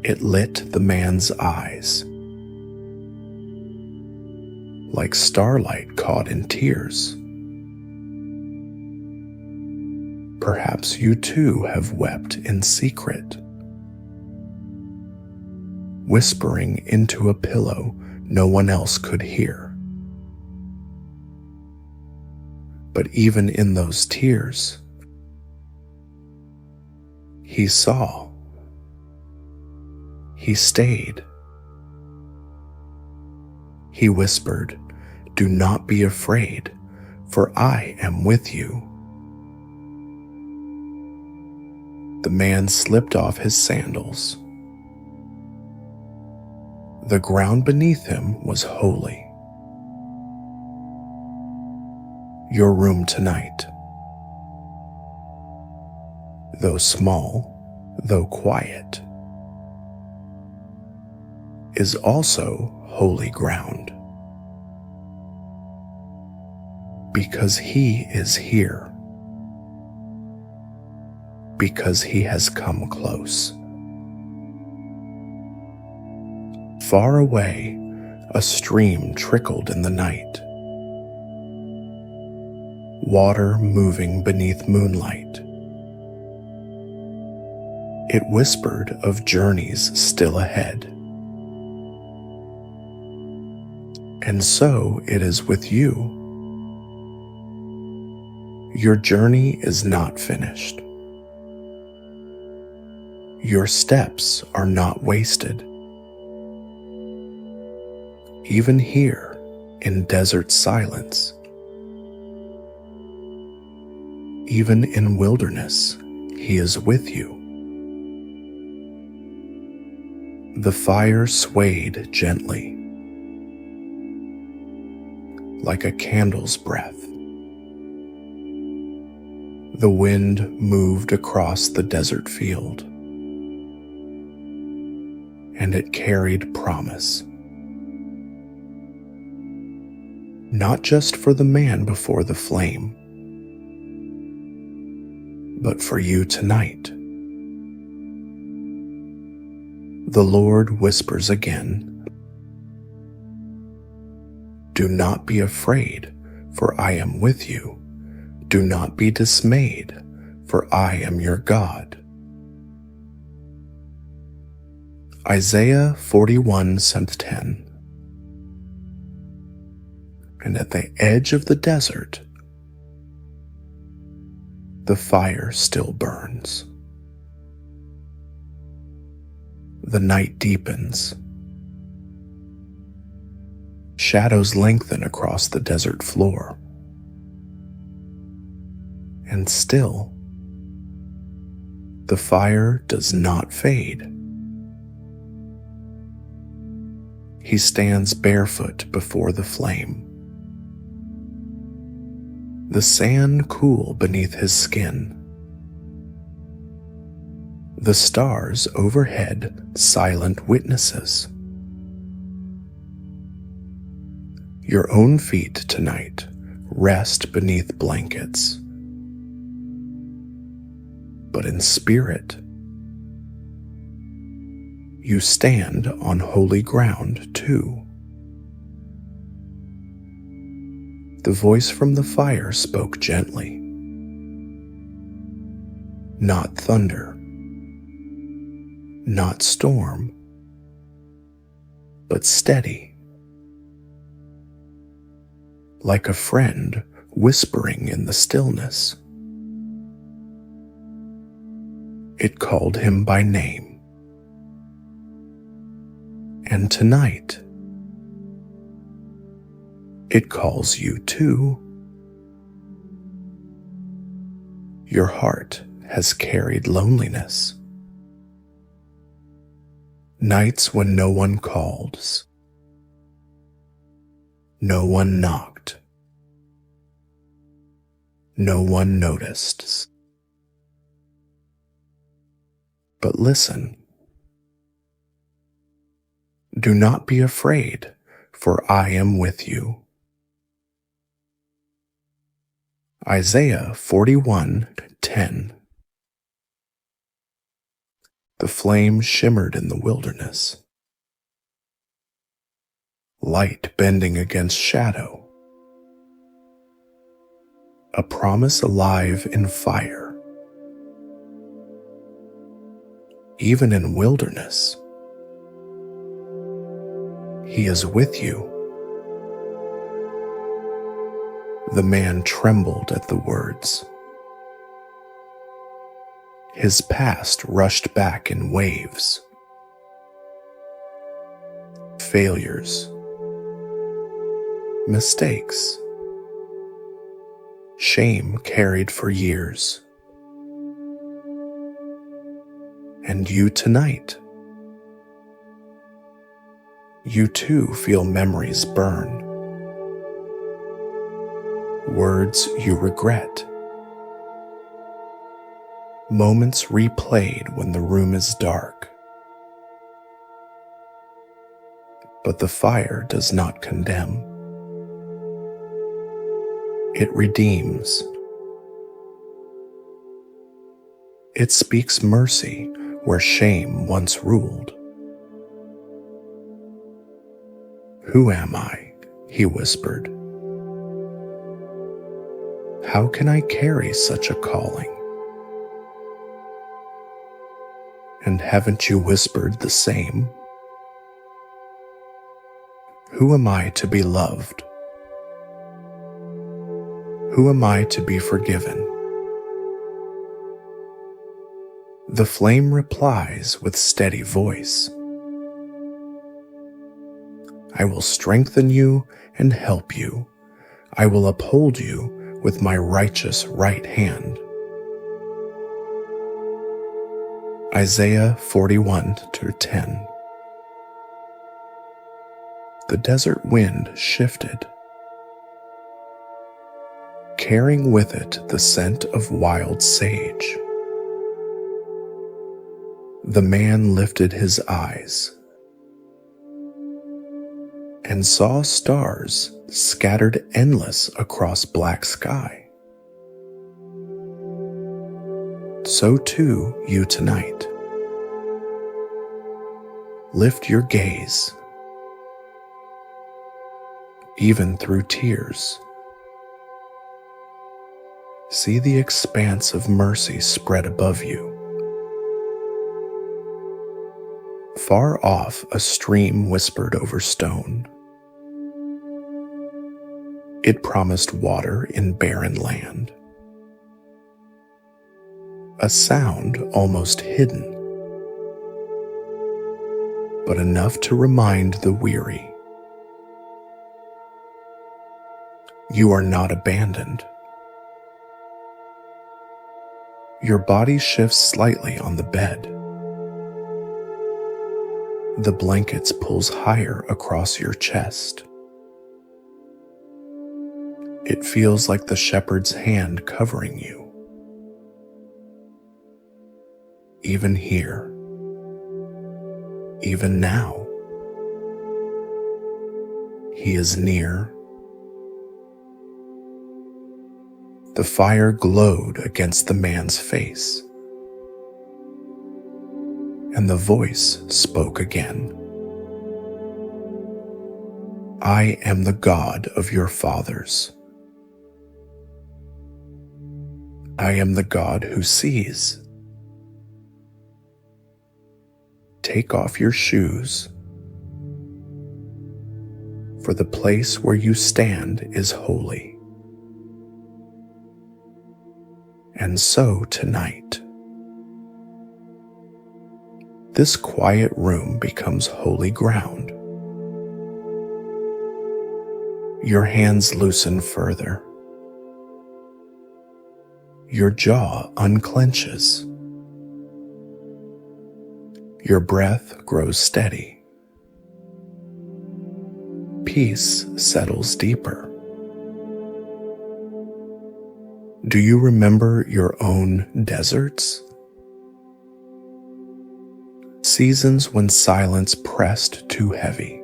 It lit the man's eyes, like starlight caught in tears. Perhaps you too have wept in secret, whispering into a pillow no one else could hear. But even in those tears, he saw. He stayed. He whispered, "Do not be afraid, for I am with you." The man slipped off his sandals. The ground beneath him was holy. Your room tonight, though small, though quiet, is also holy ground, because he is here, because he has come close. Far away, a stream trickled in the night, water moving beneath moonlight. It whispered of journeys still ahead. And so it is with you. Your journey is not finished. Your steps are not wasted. Even here in desert silence, even in wilderness, he is with you. The fire swayed gently, like a candle's breath. The wind moved across the desert field, and it carried promise. Not just for the man before the flame, but for you tonight. The Lord whispers again, "Do not be afraid, for I am with you. Do not be dismayed, for I am your God." Isaiah 41:10. And at the edge of the desert, the fire still burns. The night deepens. Shadows lengthen across the desert floor. And still, the fire does not fade. He stands barefoot before the flame, the sand cool beneath his skin, the stars overhead silent witnesses. Your own feet tonight rest beneath blankets. But in spirit, you stand on holy ground too. The voice from the fire spoke gently. Not thunder, not storm, but steady. Like a friend whispering in the stillness. It called him by name. And tonight, it calls you too. Your heart has carried loneliness. Nights when no one calls, no one knocked, no one noticed. But listen. Do not be afraid, for I am with you. Isaiah 41:10. The flame shimmered in the wilderness, light bending against shadow, a promise alive in fire. Even in wilderness, He is with you. The man trembled at the words. His past rushed back in waves. Failures, mistakes, shame carried for years. And you tonight, you too feel memories burn, words you regret, moments replayed when the room is dark. But the fire does not condemn. It redeems. It speaks mercy where shame once ruled. Who am I? He whispered. How can I carry such a calling? And haven't you whispered the same? Who am I to be loved? Who am I to be forgiven? The flame replies with steady voice. I will strengthen you and help you. I will uphold you with my righteous right hand. Isaiah 41:10. The desert wind shifted, carrying with it the scent of wild sage. The man lifted his eyes and saw stars scattered endless across black sky. So too you tonight. Lift your gaze, even through tears. See the expanse of mercy spread above you. Far off, a stream whispered over stone. It promised water in barren land. A sound almost hidden, but enough to remind the weary. You are not abandoned. Your body shifts slightly on the bed. The blankets pulls higher across your chest. It feels like the shepherd's hand covering you. Even here, even now, He is near, The fire glowed against the man's face, and the voice spoke again. I am the God of your fathers. I am the God who sees. Take off your shoes, for the place where you stand is holy. And so tonight, this quiet room becomes holy ground. Your hands loosen further. Your jaw unclenches. Your breath grows steady. Peace settles deeper. Do you remember your own deserts? Seasons when silence pressed too heavy.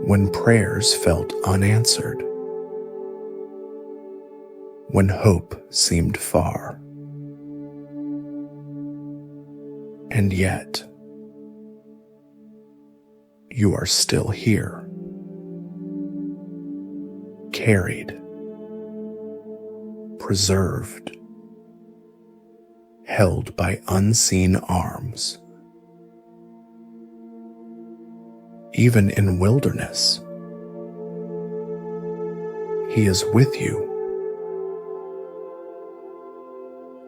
When prayers felt unanswered. When hope seemed far. And yet, you are still here, carried, preserved, held by unseen arms. Even in wilderness, He is with you.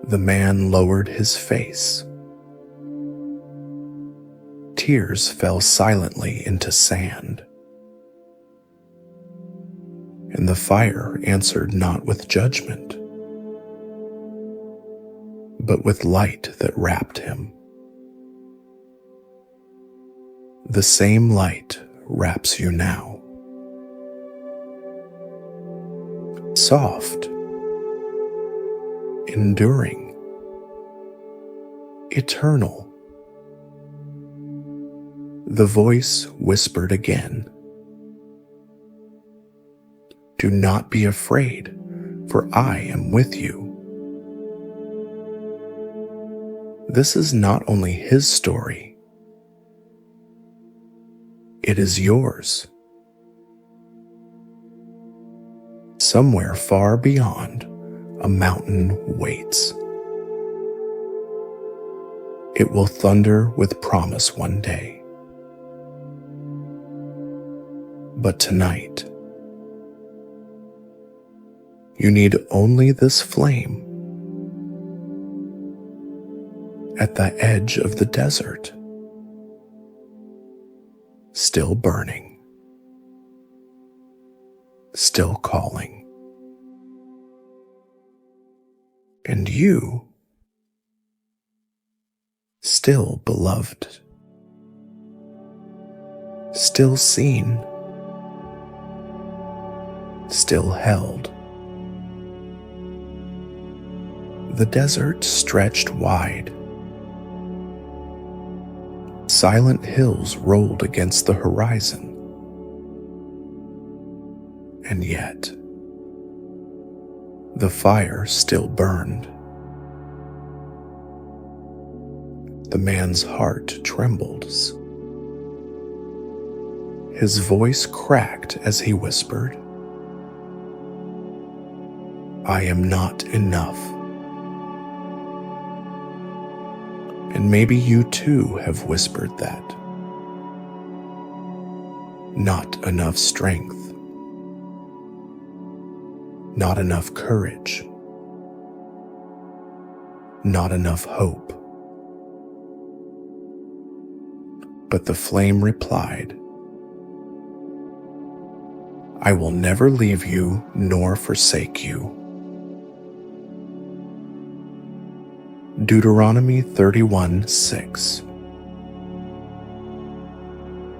The man lowered his face. Tears fell silently into sand. And the fire answered not with judgment, but with light that wrapped him. The same light wraps you now. Soft, enduring, eternal. The voice whispered again, do not be afraid, for I am with you. This is not only His story, it is yours. Somewhere far beyond, a mountain waits. It will thunder with promise one day. But tonight, you need only this flame at the edge of the desert, still burning, still calling. And you, still beloved, still seen, still held. The desert stretched wide. Silent hills rolled against the horizon. And yet, the fire still burned. The man's heart trembled. His voice cracked as he whispered, I am not enough. And maybe you too have whispered that. Not enough strength. Not enough courage. Not enough hope. But the flame replied, I will never leave you nor forsake you. Deuteronomy 31:6.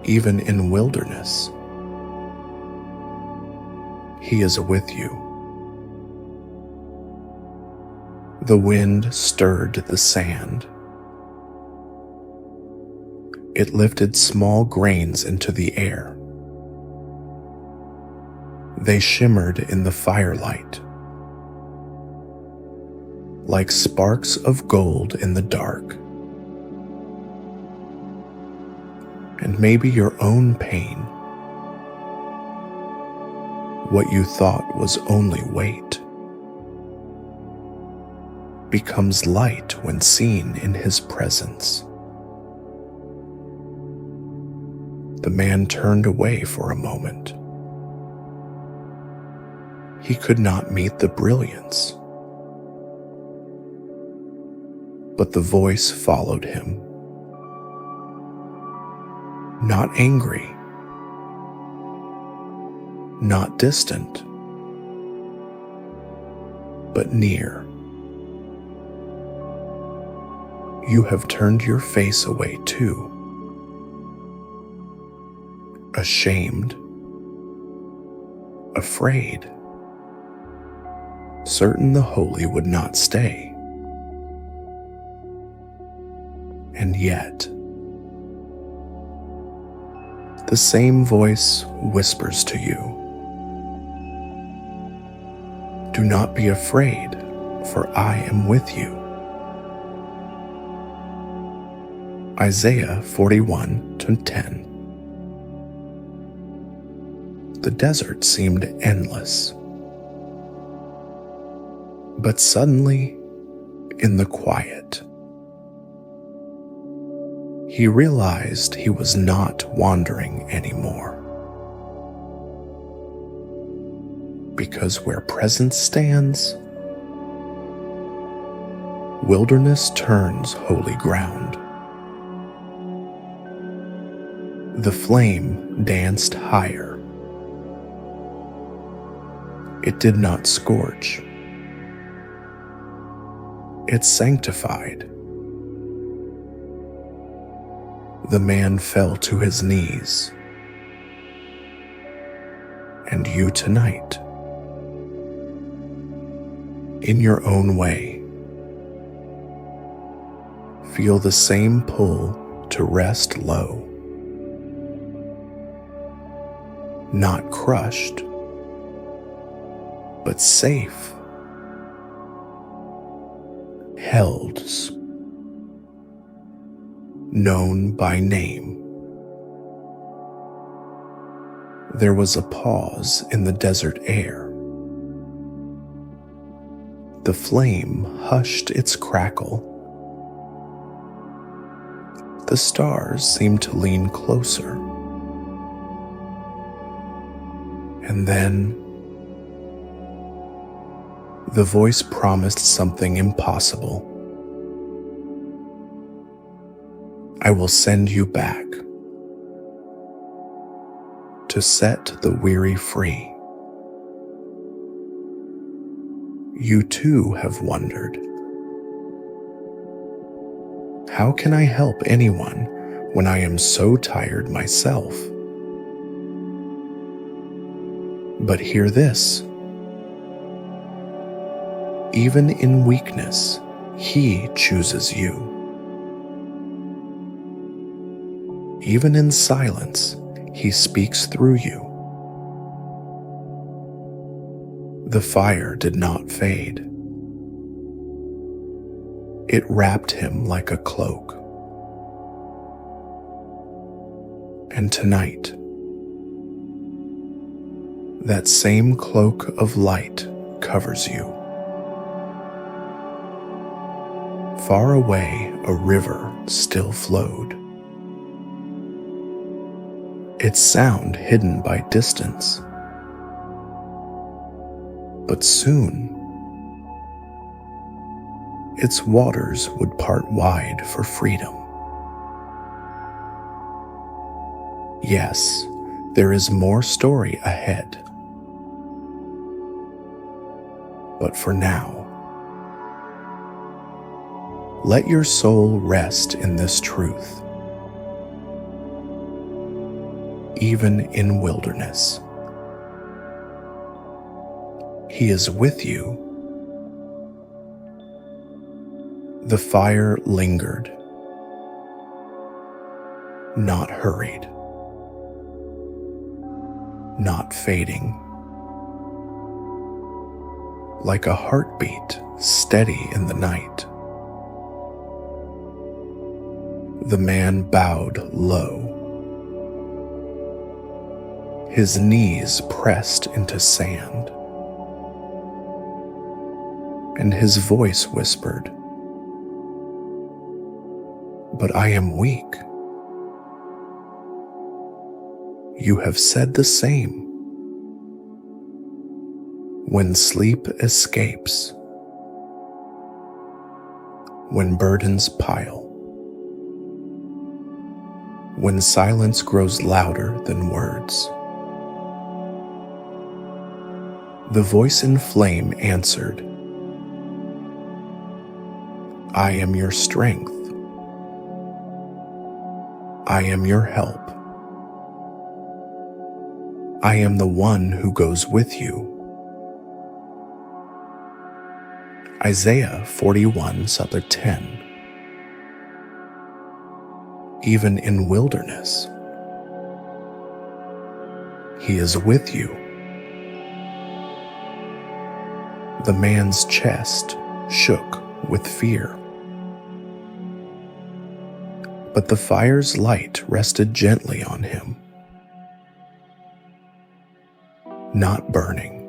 Even in wilderness, He is with you. The wind stirred the sand. It lifted small grains into the air. They shimmered in the firelight, like sparks of gold in the dark. And maybe your own pain, what you thought was only weight, becomes light when seen in his presence. The man turned away for a moment. He could not meet the brilliance, but the voice followed him. Not angry, not distant, but near. You have turned your face away too, ashamed, afraid, certain the holy would not stay. And yet, the same voice whispers to you, "Do not be afraid, for I am with you." Isaiah 41:10. The desert seemed endless, but suddenly, in the quiet, he realized he was not wandering anymore. Because where presence stands, wilderness turns holy ground. The flame danced higher. It did not scorch. It sanctified. The man fell to his knees. And you tonight, in your own way, feel the same pull to rest low. Not crushed, but safe, held, known by name. There was a pause in the desert air. The flame hushed its crackle. The stars seemed to lean closer. And then the voice promised something impossible. "I will send you back to set the weary free." You too have wondered, how can I help anyone when I am so tired myself? But hear this. Even in weakness, He chooses you. Even in silence, He speaks through you. The fire did not fade. It wrapped him like a cloak. And tonight, that same cloak of light covers you. Far away, a river still flowed, its sound hidden by distance. But soon, its waters would part wide for freedom. Yes, there is more story ahead. But for now, let your soul rest in this truth. Even in wilderness, He is with you. The fire lingered, not hurried, not fading, like a heartbeat steady in the night. The man bowed low, his knees pressed into sand, and his voice whispered, "But I am weak." You have said the same. When sleep escapes, when burdens pile, when silence grows louder than words, the voice in flame answered, "I am your strength. I am your help. I am the one who goes with you." Isaiah 41:10. Even in wilderness, He is with you. The man's chest shook with fear, but the fire's light rested gently on him, not burning,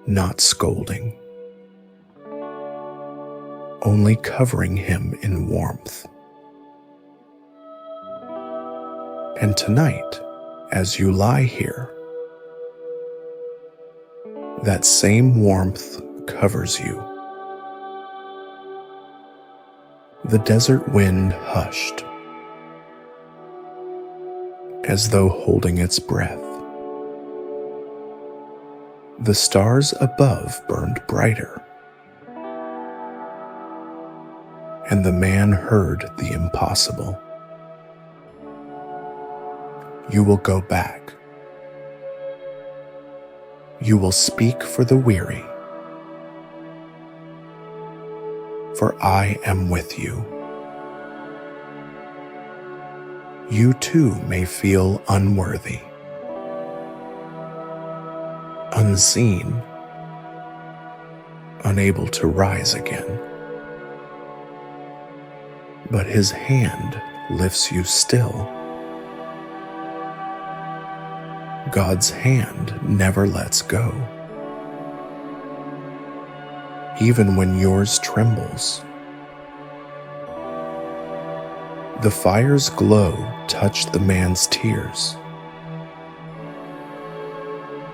not scolding, only covering him in warmth. And tonight, as you lie here, that same warmth covers you. The desert wind hushed, as though holding its breath. The stars above burned brighter, and the man heard the impossible. You will go back. You will speak for the weary, for I am with you. You too may feel unworthy, unseen, unable to rise again. But His hand lifts you still. God's hand never lets go. Even when yours trembles. The fire's glow touched the man's tears,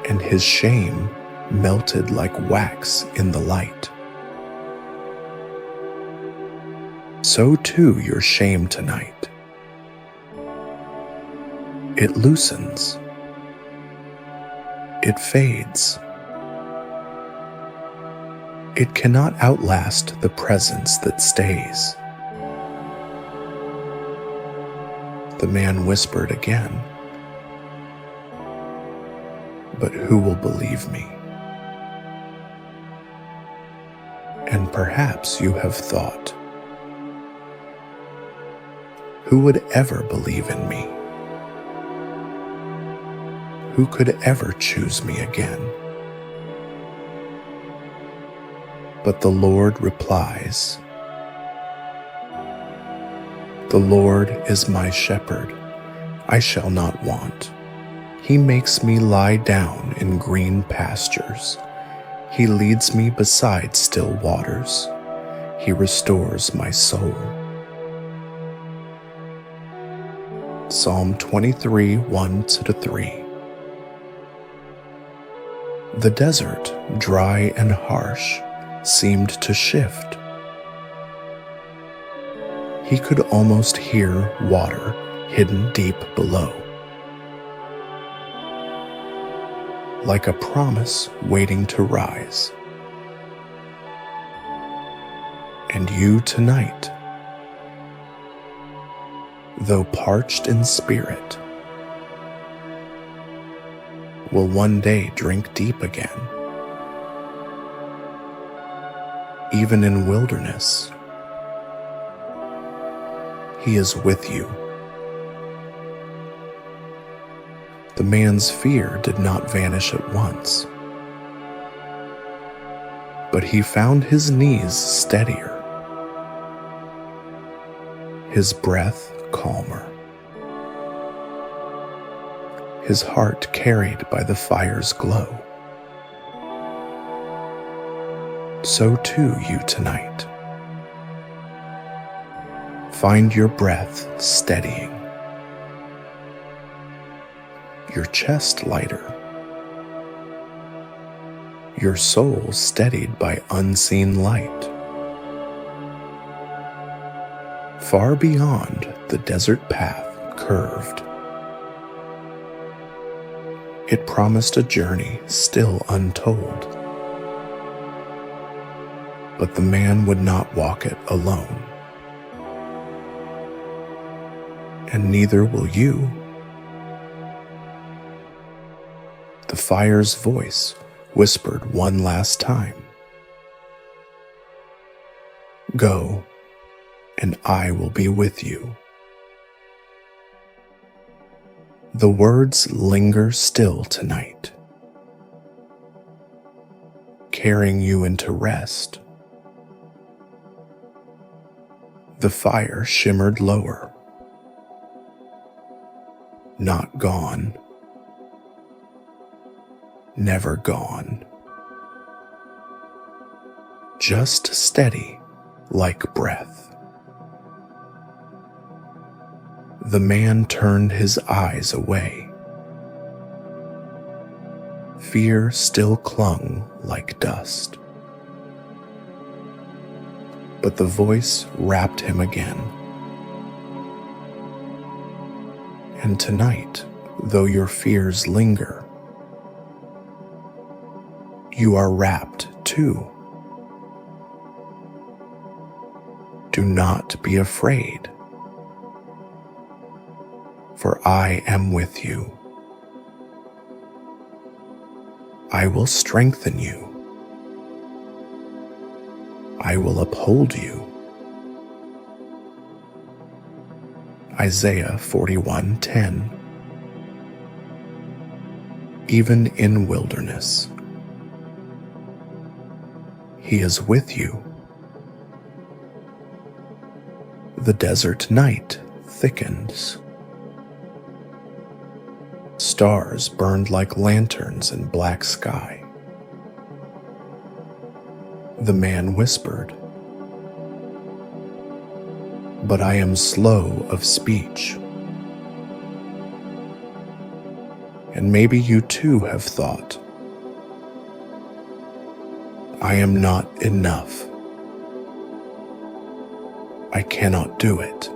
and his shame melted like wax in the light. So too your shame tonight. It loosens. It fades. It cannot outlast the presence that stays. The man whispered again, "But who will believe me?" And perhaps you have thought, who would ever believe in me? Who could ever choose me again? But the Lord replies, "The Lord is my shepherd, I shall not want. He makes me lie down in green pastures. He leads me beside still waters. He restores my soul." Psalm 23, 1-3. The desert, dry and harsh, seemed to shift. He could almost hear water hidden deep below, like a promise waiting to rise. And you tonight, though parched in spirit, will one day drink deep again. Even in wilderness, He is with you. The man's fear did not vanish at once. but he found his knees steadier, his breath calmer, his heart carried by the fire's glow. So too you tonight. Find your breath steadying, your chest lighter, your soul steadied by unseen light. Far beyond, the desert path curved. It promised a journey still untold. But the man would not walk it alone. And neither will you. The fire's voice whispered one last time. Go, and I will be with you. The words linger still tonight, carrying you into rest. The fire shimmered lower, not gone, never gone, just steady like breath. The man turned his eyes away. Fear still clung like dust. But the voice wrapped him again. And tonight, though your fears linger, you are wrapped too. Do not be afraid, for I am with you. I will strengthen you. I will uphold you. Isaiah 41:10. Even in wilderness, He is with you. The desert night thickens. Stars burned like lanterns in black sky. The man whispered, but I am slow of speech. And maybe you too have thought, I am not enough. I cannot do it.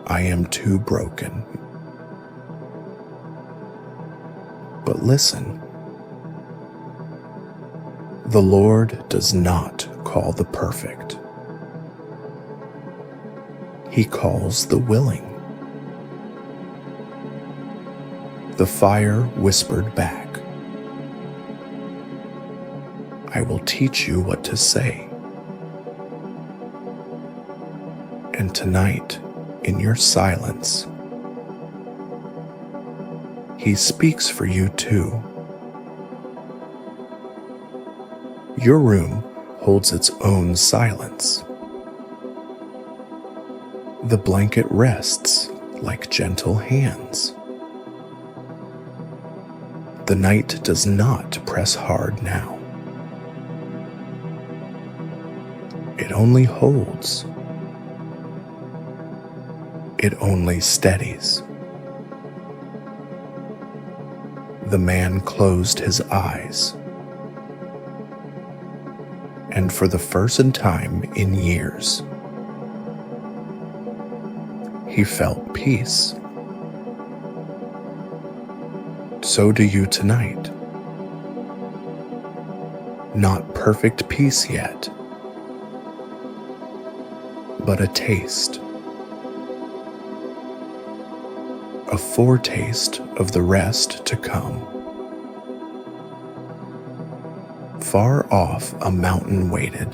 I am too broken. But listen, the Lord does not call the perfect. He calls the willing. The fire whispered back, I will teach you what to say. And tonight, in your silence, He speaks for you too. Your room holds its own silence. The blanket rests like gentle hands. The night does not press hard now. It only holds. It only steadies. The man closed his eyes, and for the first time in years, he felt peace. So do you tonight. Not perfect peace yet, but a taste. A foretaste of the rest to come. Far off a mountain waited.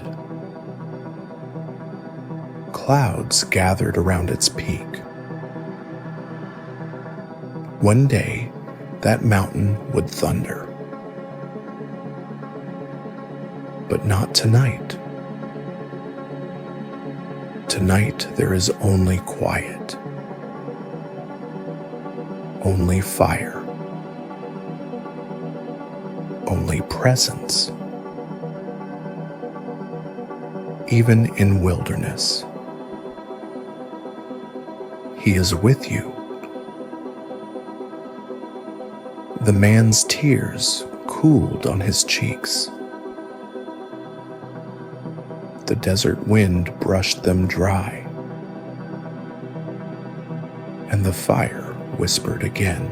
Clouds gathered around its peak. One day, that mountain would thunder. But not tonight. Tonight there is only quiet, only fire, only presence. Even in wilderness, He is with you. The man's tears cooled on his cheeks. The desert wind brushed them dry, and the fire whispered again,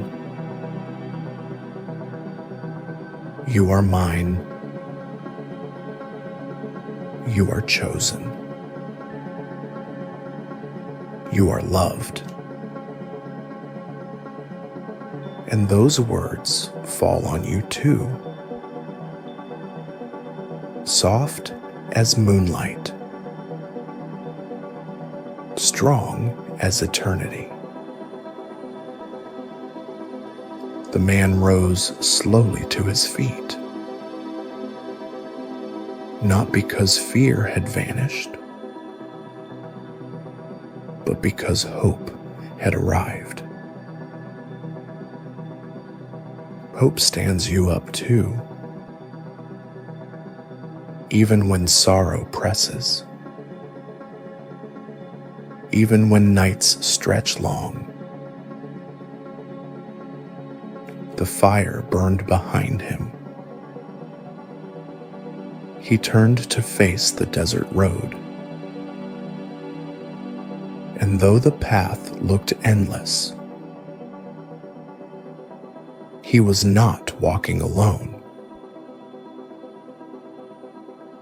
"You are mine. You are chosen. You are loved." And those words fall on you too, soft as moonlight, strong as eternity. The man rose slowly to his feet, not because fear had vanished, but because hope had arrived. Hope stands you up too, even when sorrow presses, even when nights stretch long. The fire burned behind him. He turned to face the desert road. And though the path looked endless, he was not walking alone.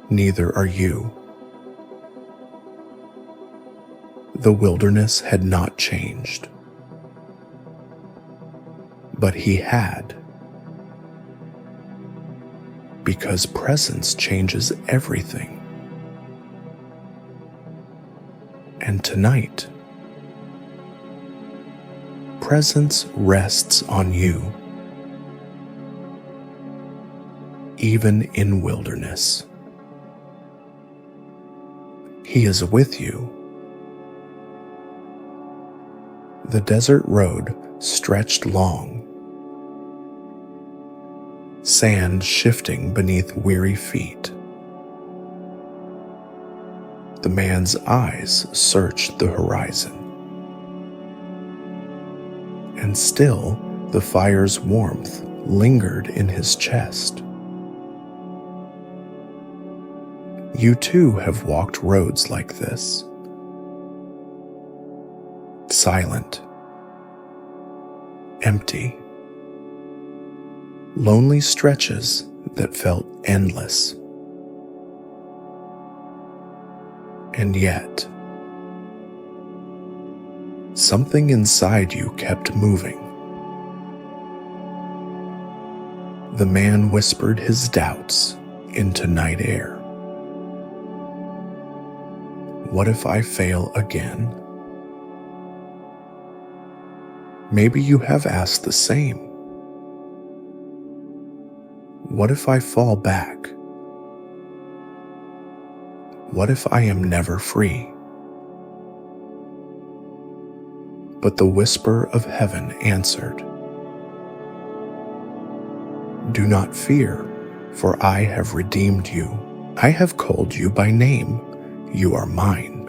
Neither are you. The wilderness had not changed, but he had, because presence changes everything. And tonight, presence rests on you, even in wilderness. He is with you. The desert road stretched long, sand shifting beneath weary feet. The man's eyes searched the horizon, and still the fire's warmth lingered in his chest. You too have walked roads like this, silent, empty, lonely stretches that felt endless. And yet, something inside you kept moving. The man whispered his doubts into night air. What if I fail again? Maybe you have asked the same. What if I fall back? What if I am never free? But the whisper of heaven answered, "Do not fear, for I have redeemed you. I have called you by name. You are mine."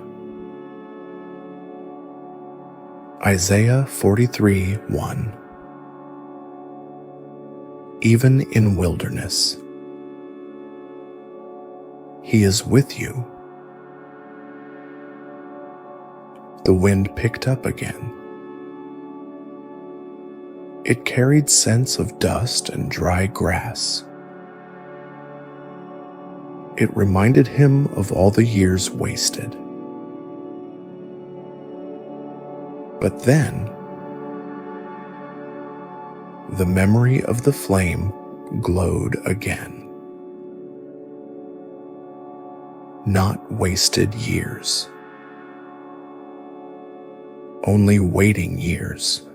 Isaiah 43:1. Even in wilderness, He is with you. The wind picked up again. It carried scents of dust and dry grass. It reminded him of all the years wasted. But then, the memory of the flame glowed again. Not wasted years, only waiting years,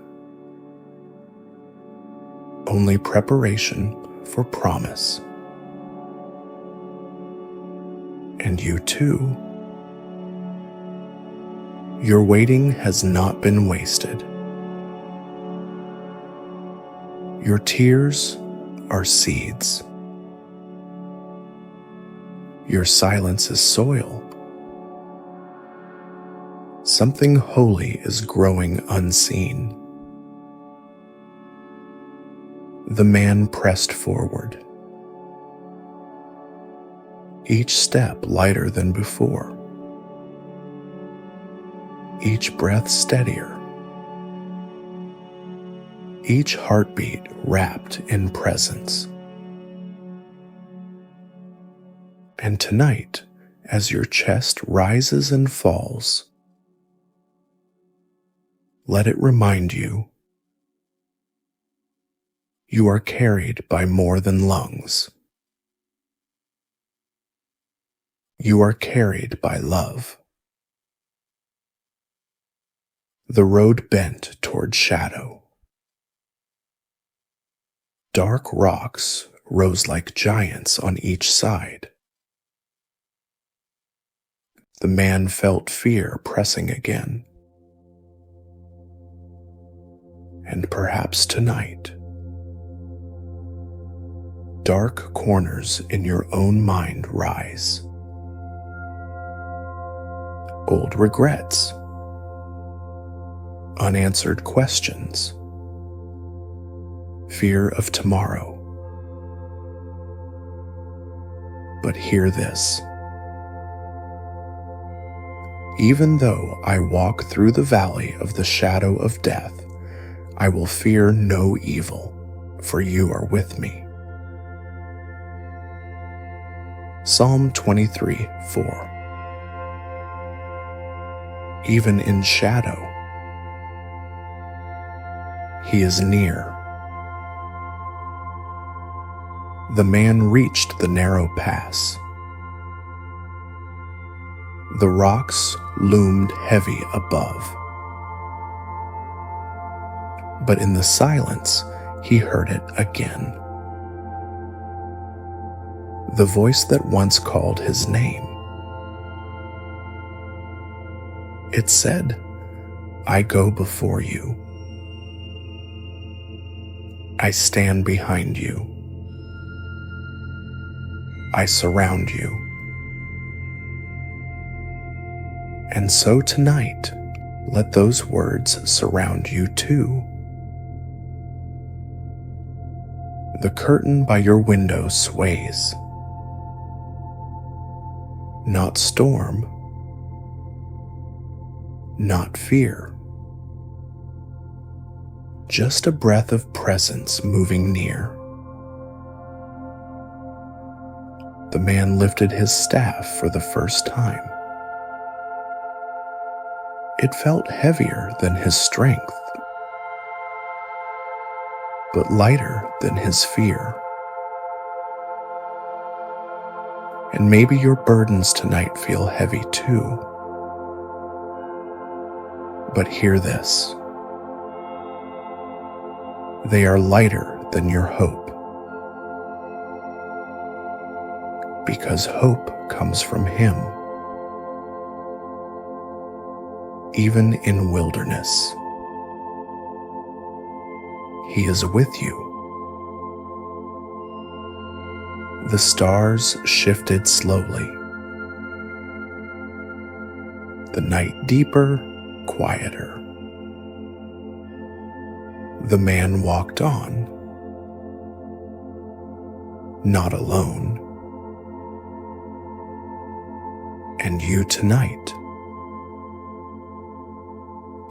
only preparation for promise. And you too. Your waiting has not been wasted. Your tears are seeds. Your silence is soil. Something holy is growing unseen. The man pressed forward, each step lighter than before, each breath steadier, each heartbeat wrapped in presence. And tonight, as your chest rises and falls, let it remind you you are carried by more than lungs. You are carried by love. The road bent toward shadow. Dark rocks rose like giants on each side. The man felt fear pressing again. And perhaps tonight, dark corners in your own mind rise. Old regrets, unanswered questions, fear of tomorrow. But hear this. Even though I walk through the valley of the shadow of death, I will fear no evil, for you are with me. Psalm 23:4. Even in shadow, he is near. The man reached the narrow pass. The rocks loomed heavy above. But in the silence, he heard it again. The voice that once called his name. It said, I go before you. I stand behind you. I surround you. And so tonight, let those words surround you too. The curtain by your window sways. Not storm, not fear. Just a breath of presence moving near. The man lifted his staff for the first time. It felt heavier than his strength, but lighter than his fear. And maybe your burdens tonight feel heavy too. But hear this. They are lighter than your hope. Because hope comes from Him. Even in wilderness, He is with you. The stars shifted slowly. The night deeper, quieter. The man walked on, not alone. And you tonight,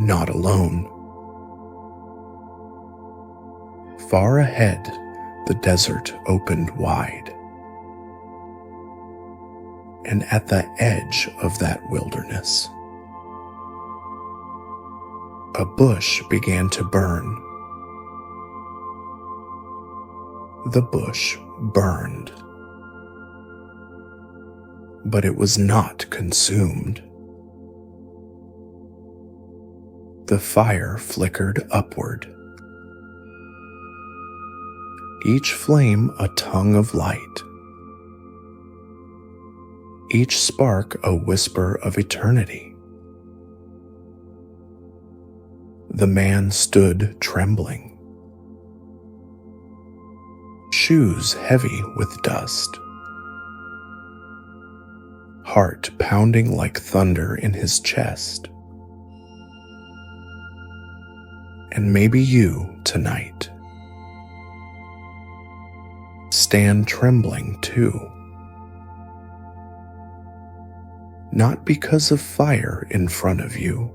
not alone. Far ahead, the desert opened wide. And at the edge of that wilderness, a bush began to burn. The bush burned. But it was not consumed. The fire flickered upward, each flame a tongue of light. each spark a whisper of eternity. The man stood trembling, shoes heavy with dust, heart pounding like thunder in his chest. And maybe you tonight stand trembling too. Not because of fire in front of you,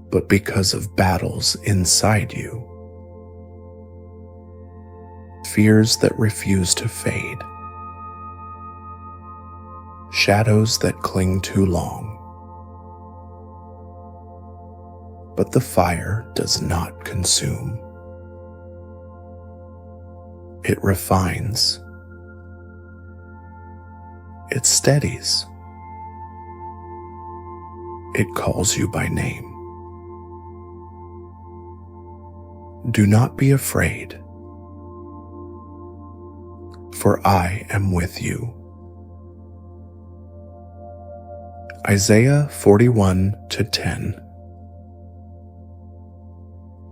but because of battles inside you. Fears that refuse to fade. Shadows that cling too long. But the fire does not consume. It refines. It steadies. It calls you by name. Do not be afraid, for I am with you. Isaiah 41:10.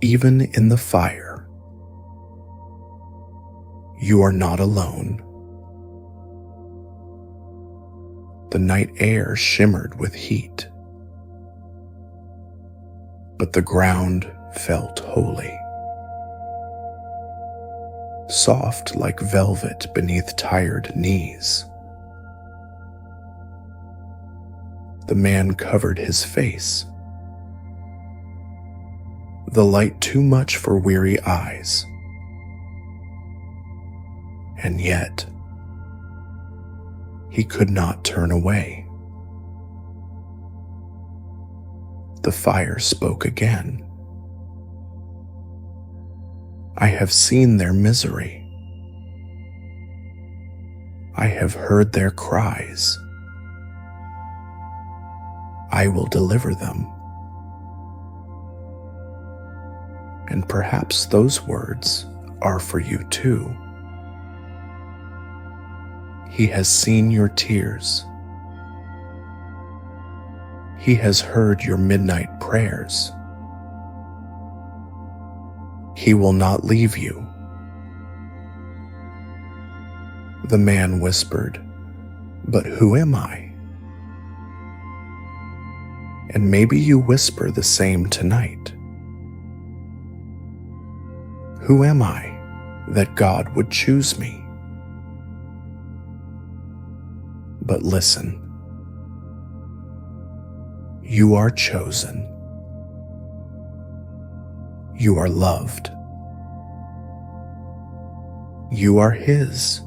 Even in the fire, you are not alone. The night air shimmered with heat, but the ground felt holy, soft like velvet beneath tired knees. The man covered his face, the light too much for weary eyes. And yet, he could not turn away. The fire spoke again. I have seen their misery. I have heard their cries. I will deliver them. And perhaps those words are for you too. He has seen your tears. He has heard your midnight prayers. He will not leave you. The man whispered, "But who am I?" And maybe you whisper the same tonight. Who am I that God would choose me? But listen, you are chosen. You are loved. You are His.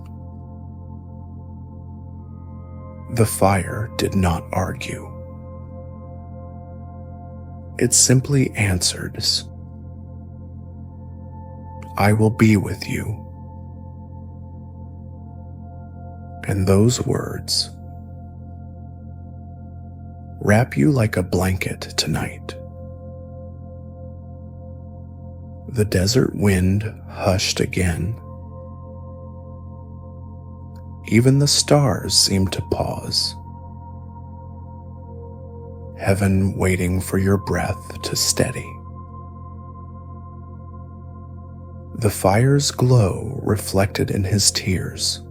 The fire did not argue. It simply answers, I will be with you. And those words wrap you like a blanket tonight. The desert wind hushed again. Even the stars seemed to pause. Heaven waiting for your breath to steady. The fire's glow reflected in his tears,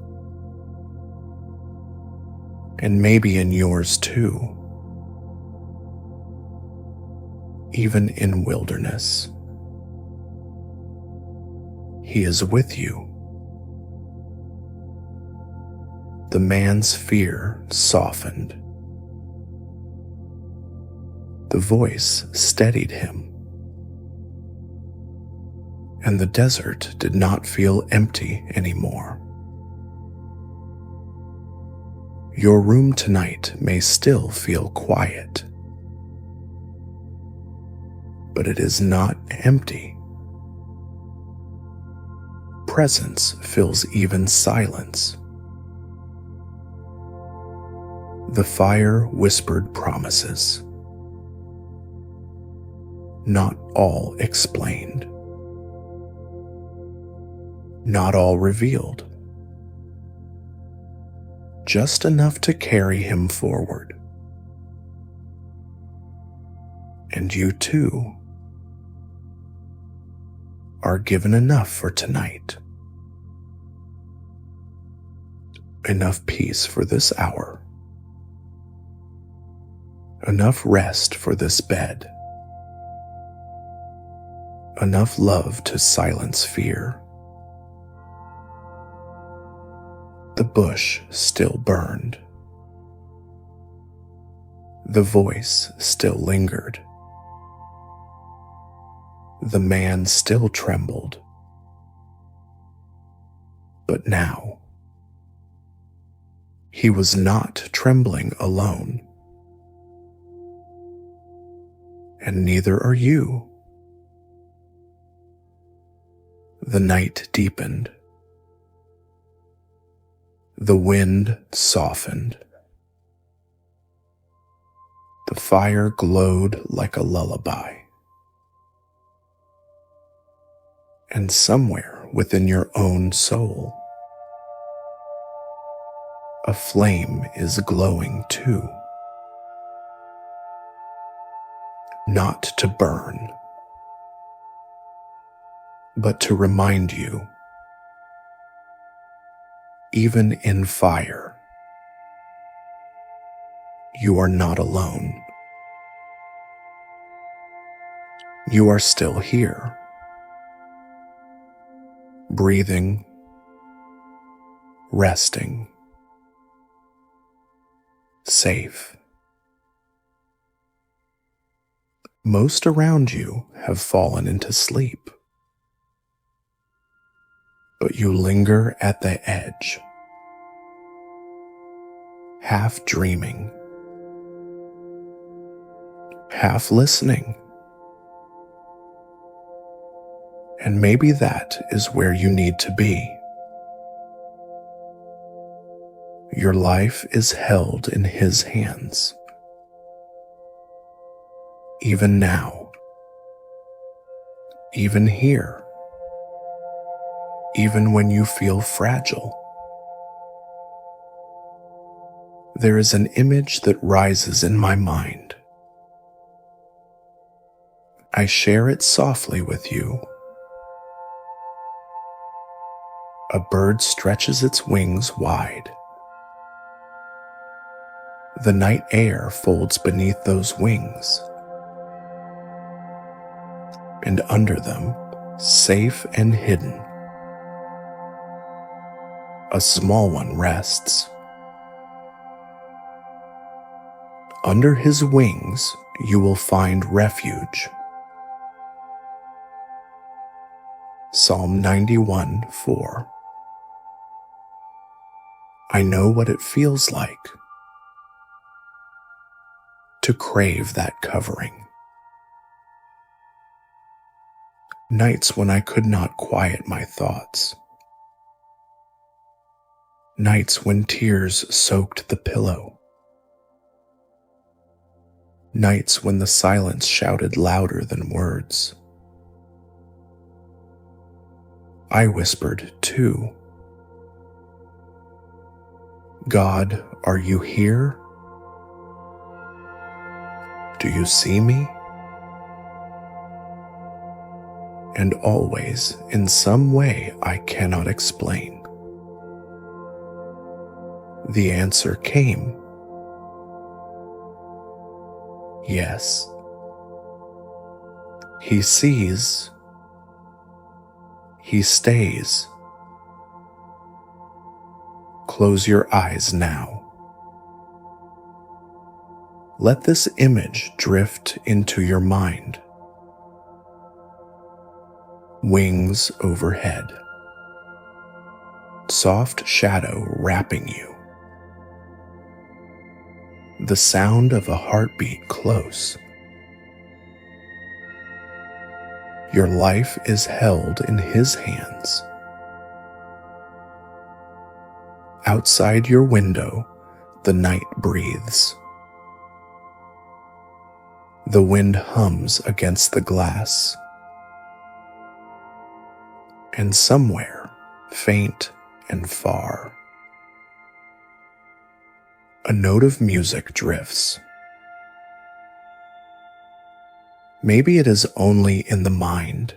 and maybe in yours too, even in wilderness. He is with you. The man's fear softened. The voice steadied him. And the desert did not feel empty anymore. Your room tonight may still feel quiet, but it is not empty. Presence fills even silence. The fire whispered promises, not all explained, not all revealed, just enough to carry him forward. And you too are given enough for tonight. Enough peace for this hour. Enough rest for this bed. Enough love to silence fear. The bush still burned. The voice still lingered. The man still trembled. But now, he was not trembling alone. And neither are you. The night deepened. The wind softened. The fire glowed like a lullaby. And somewhere within your own soul, a flame is glowing too. Not to burn, but to remind you, even in fire, you are not alone. You are still here, breathing, resting, safe. Most around you have fallen into sleep, but you linger at the edge, half dreaming, half listening. And maybe that is where you need to be. Your life is held in His hands. Even now, even here, even when you feel fragile. There is an image that rises in my mind. I share it softly with you. A bird stretches its wings wide. The night air folds beneath those wings. And under them, safe and hidden, a small one rests. Under his wings, you will find refuge. Psalm 91:4. I know what it feels like to crave that covering. Nights when I could not quiet my thoughts. Nights when tears soaked the pillow. Nights when the silence shouted louder than words. I whispered too. God, are you here? Do you see me? And always, in some way I cannot explain, the answer came. Yes. He sees. He stays. Close your eyes now. Let this image drift into your mind. Wings overhead. Soft shadow wrapping you. The sound of a heartbeat close. Your life is held in His hands. Outside your window, the night breathes. The wind hums against the glass. And somewhere, faint and far, A note of music drifts. Maybe it is only in the mind,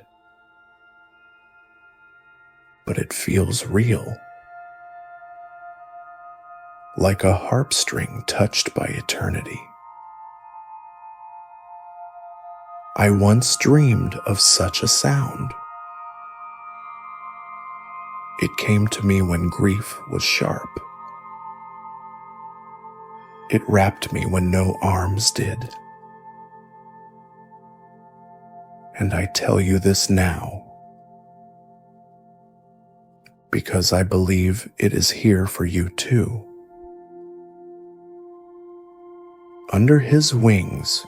but it feels real, like a harp string touched by eternity. I once dreamed of such a sound. It came to me when grief was sharp. It wrapped me when no arms did. And I tell you this now, because I believe it is here for you too. Under his wings,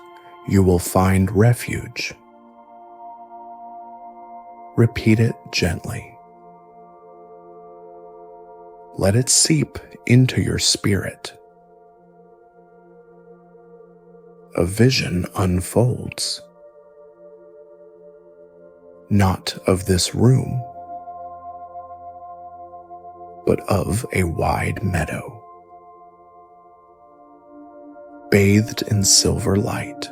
you will find refuge. Repeat it gently. Let it seep into your spirit. A vision unfolds. Not of this room, but of a wide meadow, bathed in silver light.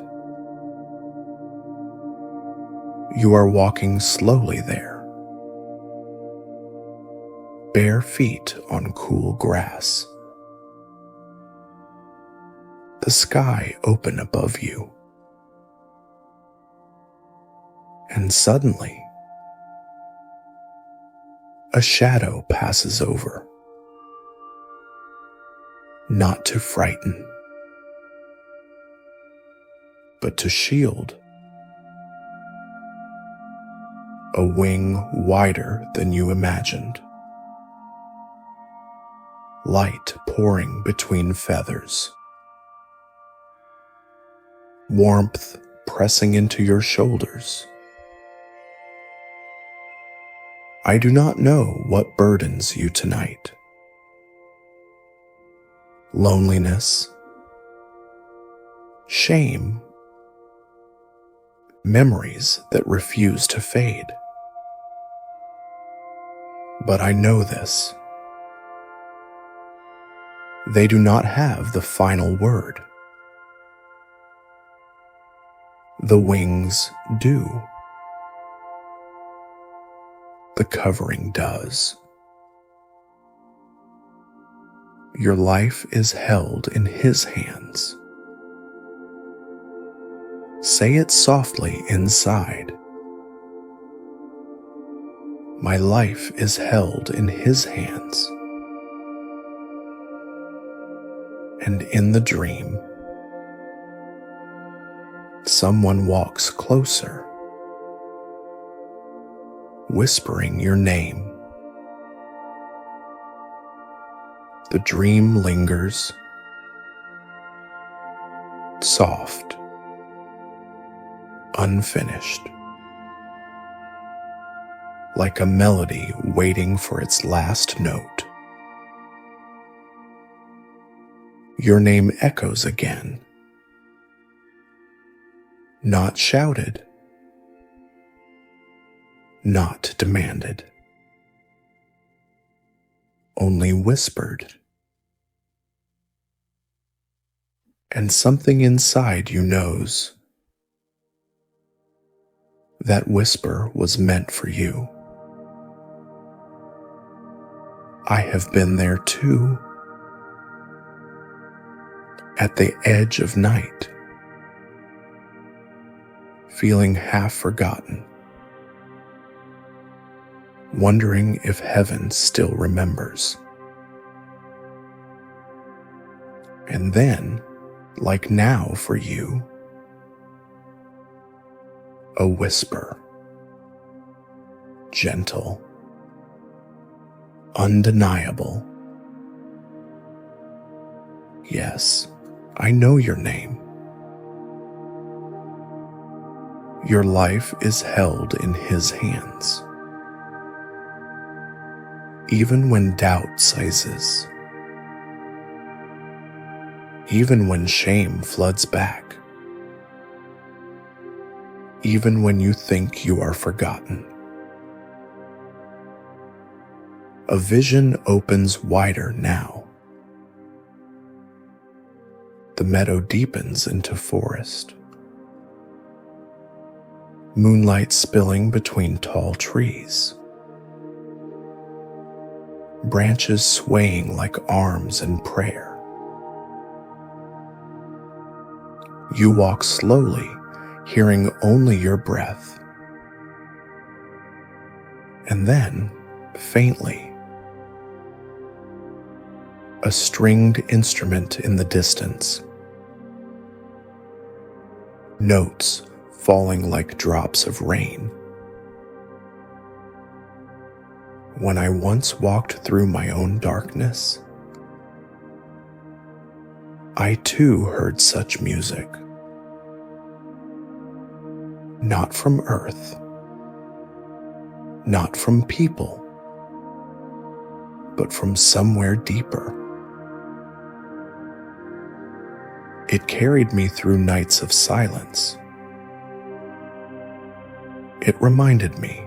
You are walking slowly there, bare feet on cool grass. The sky open above you. And suddenly, a shadow passes over, not to frighten, but to shield. A wing wider than you imagined, light pouring between feathers, warmth pressing into your shoulders. I do not know what burdens you tonight. Loneliness, shame, memories that refuse to fade. But I know this. They do not have the final word. The wings do. The covering does. Your life is held in his hands. Say it softly inside. My life is held in his hands. And in the dream, someone walks closer, whispering your name. The dream lingers, soft, unfinished, like a melody waiting for its last note. Your name echoes again, not shouted, not demanded, only whispered. And something inside you knows that whisper was meant for you. I have been there too, at the edge of night, feeling half forgotten, wondering if heaven still remembers. And then, like now for you, a whisper, gentle, undeniable. Yes, I know your name. Your life is held in his hands. Even when doubt seizes, even when shame floods back, even when you think you are forgotten, a vision opens wider now. The meadow deepens into forest. Moonlight spilling between tall trees. Branches swaying like arms in prayer. You walk slowly, hearing only your breath. And then, faintly, a stringed instrument in the distance. Notes falling like drops of rain. When I once walked through my own darkness, I too heard such music. Not from earth, not from people, but from somewhere deeper. It carried me through nights of silence. It reminded me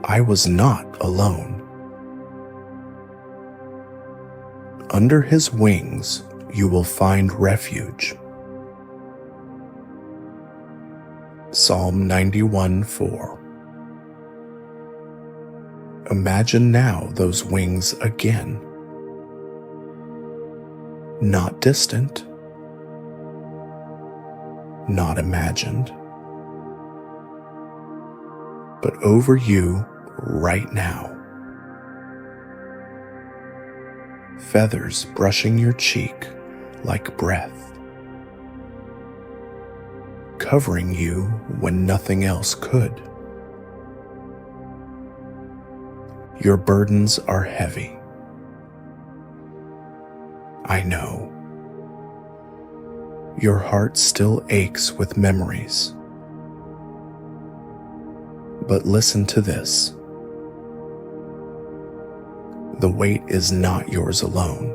I was not alone. Under his wings, you will find refuge. Psalm 91:4. Imagine now those wings again. Not distant, not imagined, but over you right now. Feathers brushing your cheek like breath, covering you when nothing else could. Your burdens are heavy. I know. Your heart still aches with memories. But listen to this. The weight is not yours alone.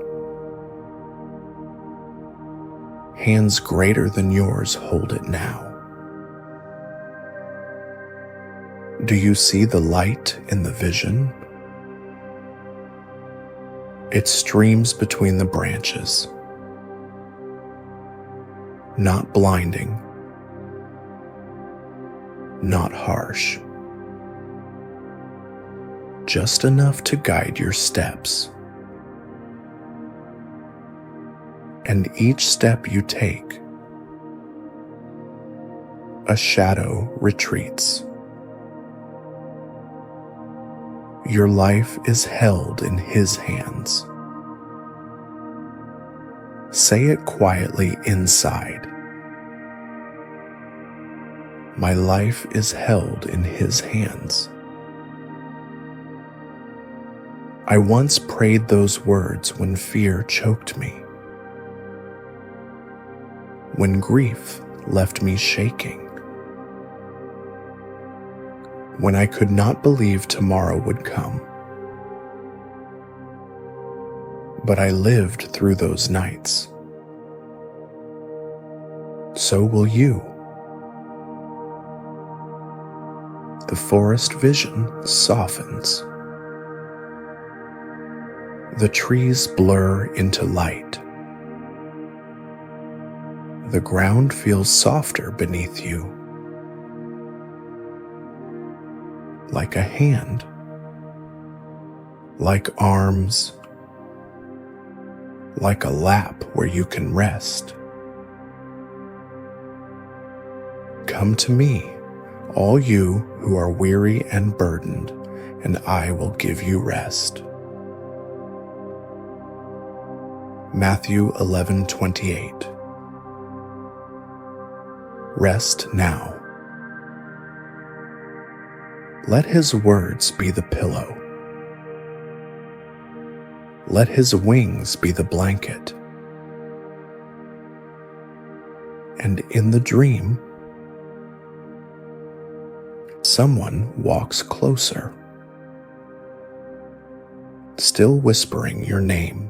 Hands greater than yours hold it now. Do you see the light in the vision? It streams between the branches, not blinding, not harsh, just enough to guide your steps. And each step you take, a shadow retreats. Your life is held in his hands. Say it quietly inside. My life is held in his hands. I once prayed those words when fear choked me, when grief left me shaking, when I could not believe tomorrow would come. But I lived through those nights. So will you. The forest vision softens. The trees blur into light. The ground feels softer beneath you, like a hand, like arms, like a lap where you can rest. Come to me, all you who are weary and burdened, and I will give you rest. Matthew 11:28. Rest now. Let his words be the pillow. Let his wings be the blanket. And in the dream, someone walks closer, still whispering your name.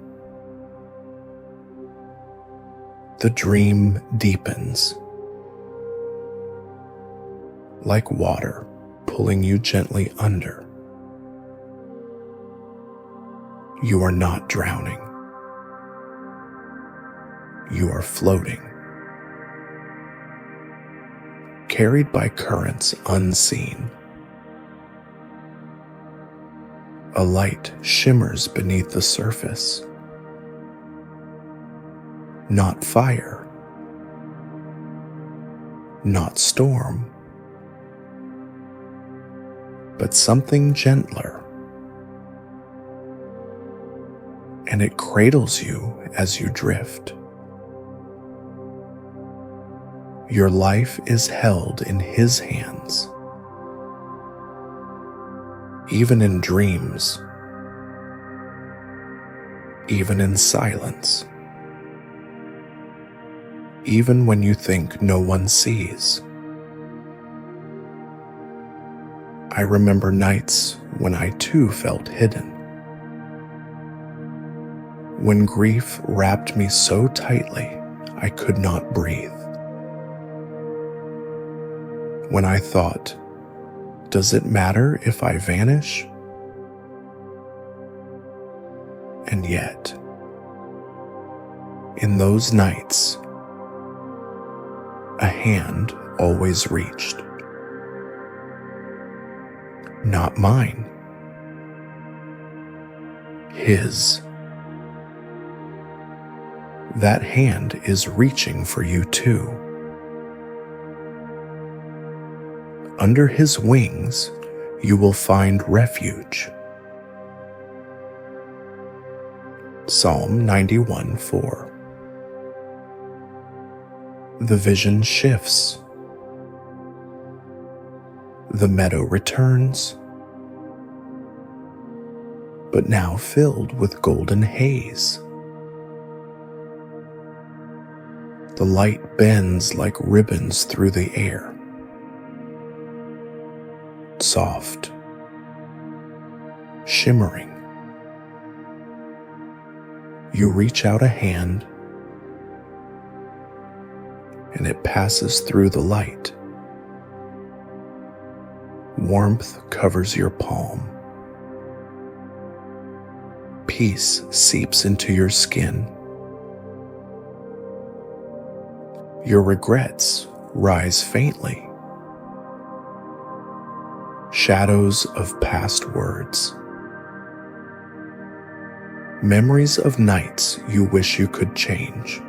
The dream deepens, like water pulling you gently under. You are not drowning. you are floating, carried by currents unseen. A light shimmers beneath the surface. Not fire, not storm, but something gentler. And it cradles you as you drift. Your life is held in His hands. Even in dreams, even in silence, even when you think no one sees. I remember nights when I too felt hidden, when grief wrapped me so tightly I could not breathe, when I thought, does it matter if I vanish? And yet, in those nights, a hand always reached. Not mine, His. That hand is reaching for you too. Under His wings, you will find refuge. Psalm 91:4. The vision shifts. The meadow returns, but now filled with golden haze. The light bends like ribbons through the air. Soft, shimmering. You reach out a hand, and it passes through the light. Warmth covers your palm. Peace seeps into your skin. Your regrets rise faintly. Shadows of past words. Memories of nights you wish you could change.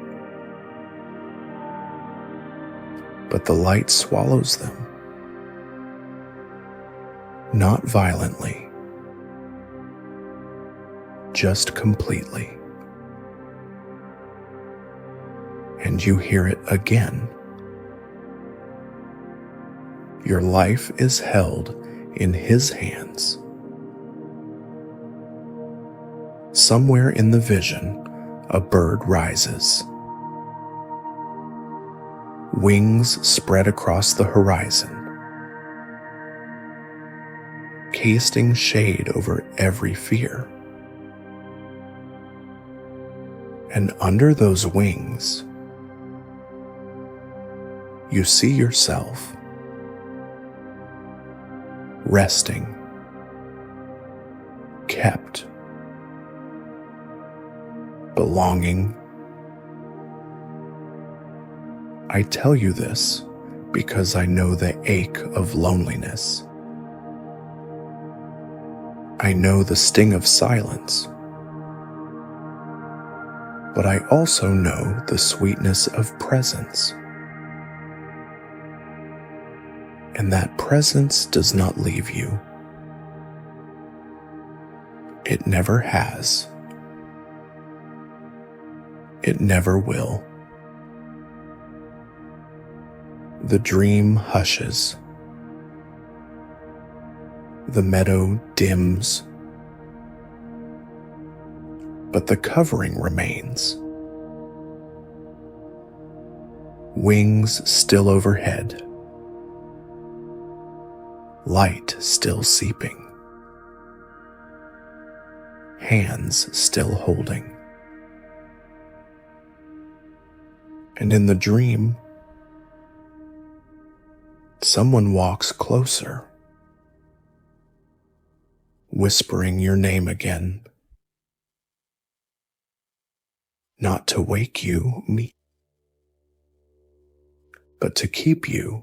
But the light swallows them. Not violently, just completely. And you hear it again. Your life is held in His hands. Somewhere in the vision, a bird rises. Wings spread across the horizon, casting shade over every fear. And under those wings, you see yourself resting, kept, belonging. I tell you this because I know the ache of loneliness. I know the sting of silence, but I also know the sweetness of presence. And that presence does not leave you. It never has. It never will. The dream hushes. The meadow dims. But the covering remains. Wings still overhead. Light still seeping. Hands still holding. And in the dream, someone walks closer, whispering your name again. not to wake you, but to keep you.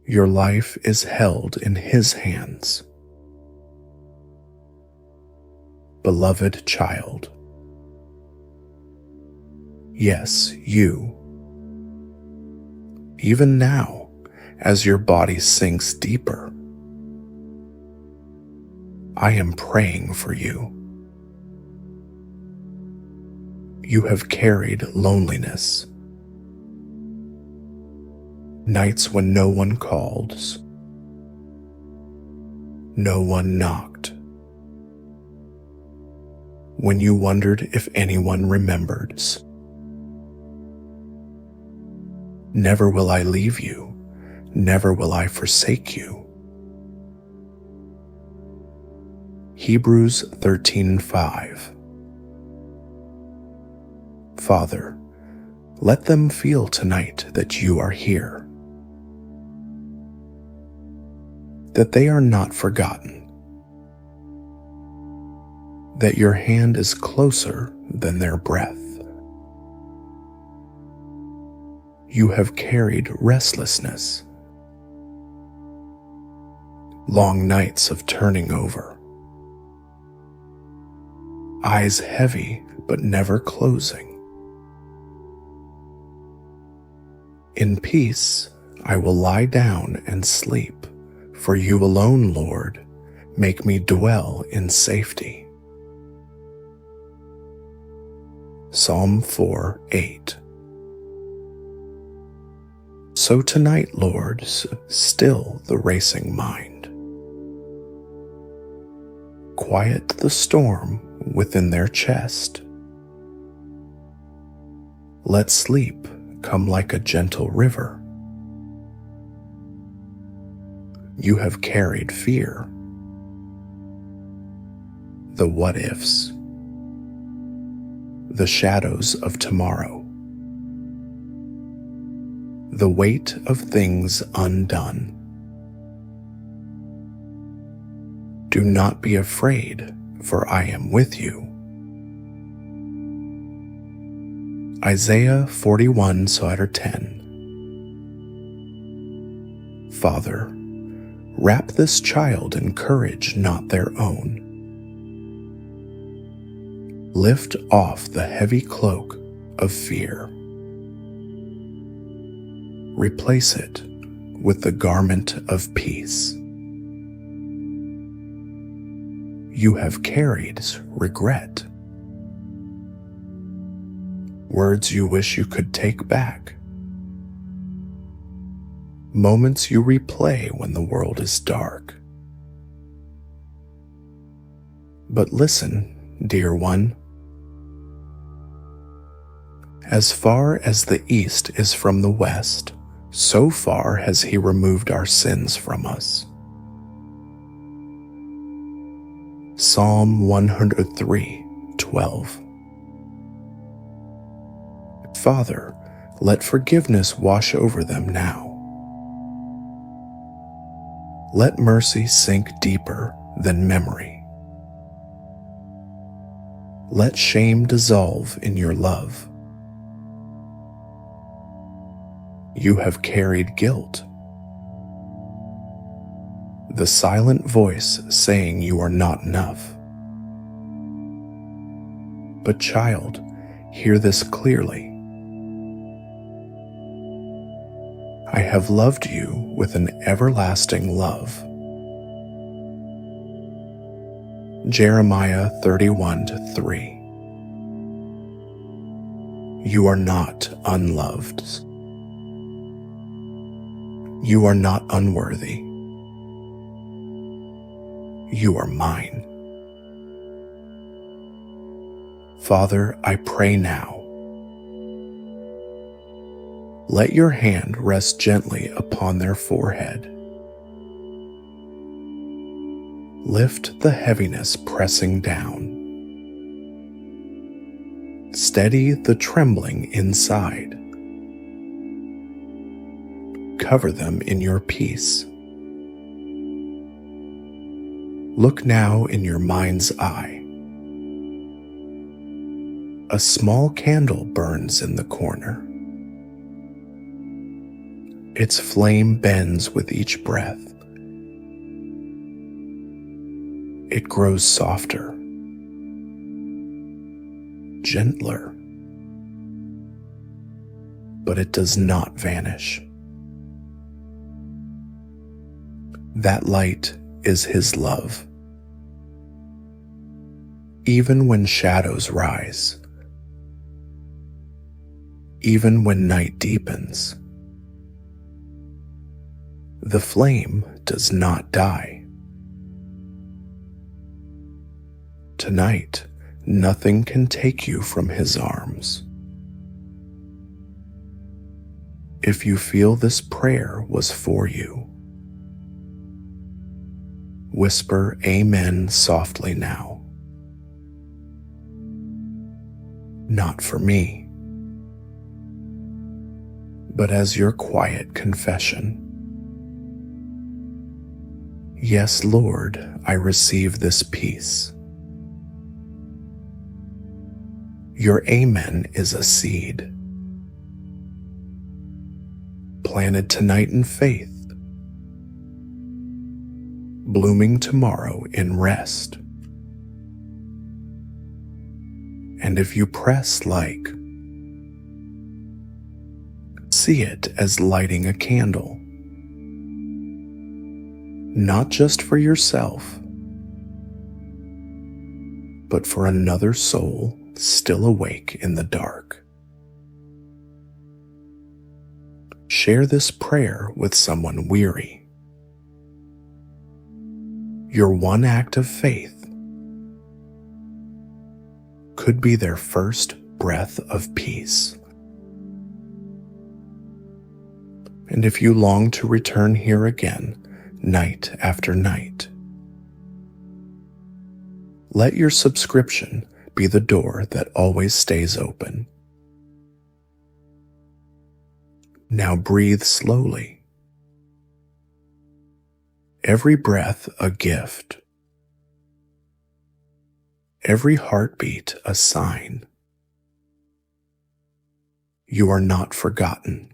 Your life is held in His hands. Beloved child, yes, you, even now, as your body sinks deeper, I am praying for you. You have carried loneliness, nights when no one calls, no one knocked, when you wondered if anyone remembers. Never will I leave you, never will I forsake you. Hebrews 13:5. Father, let them feel tonight that you are here, that they are not forgotten, that your hand is closer than their breath. You have carried restlessness, long nights of turning over, eyes heavy but never closing. In peace I will lie down and sleep, for you alone, Lord, make me dwell in safety. Psalm 4:8. So tonight, Lord, still the racing mind. Quiet the storm within their chest. Let sleep come like a gentle river. You have carried fear, the what-ifs, the shadows of tomorrow, the weight of things undone. Do not be afraid, for I am with you. Isaiah 41:10. Father, wrap this child in courage not their own. Lift off the heavy cloak of fear. Replace it with the garment of peace. You have carried regret, words you wish you could take back, moments you replay when the world is dark. But listen, dear one, as far as the east is from the west, so far has He removed our sins from us. Psalm 103:12. Father, let forgiveness wash over them now. Let mercy sink deeper than memory. Let shame dissolve in your love. You have carried guilt, the silent voice saying you are not enough. But child, hear this clearly. I have loved you with an everlasting love. Jeremiah 31:3. You are not unloved. You are not unworthy. You are mine. Father, I pray now. Let your hand rest gently upon their forehead. Lift the heaviness pressing down. Steady the trembling inside. Cover them in your peace. Look now in your mind's eye. A small candle burns in the corner. Its flame bends with each breath. It grows softer, gentler, but it does not vanish. That light is His love. Even when shadows rise, even when night deepens, the flame does not die. Tonight, nothing can take you from His arms. If you feel this prayer was for you, whisper Amen softly now. Not for me, but as your quiet confession. Yes, Lord, I receive this peace. Your Amen is a seed, planted tonight in faith, blooming tomorrow in rest. And if you press like, see it as lighting a candle, not just for yourself, but for another soul still awake in the dark. Share this prayer with someone weary. Your one act of faith could be their first breath of peace. And if you long to return here again, night after night, let your subscription be the door that always stays open. Now breathe slowly. Every breath a gift. Every heartbeat a sign. You are not forgotten.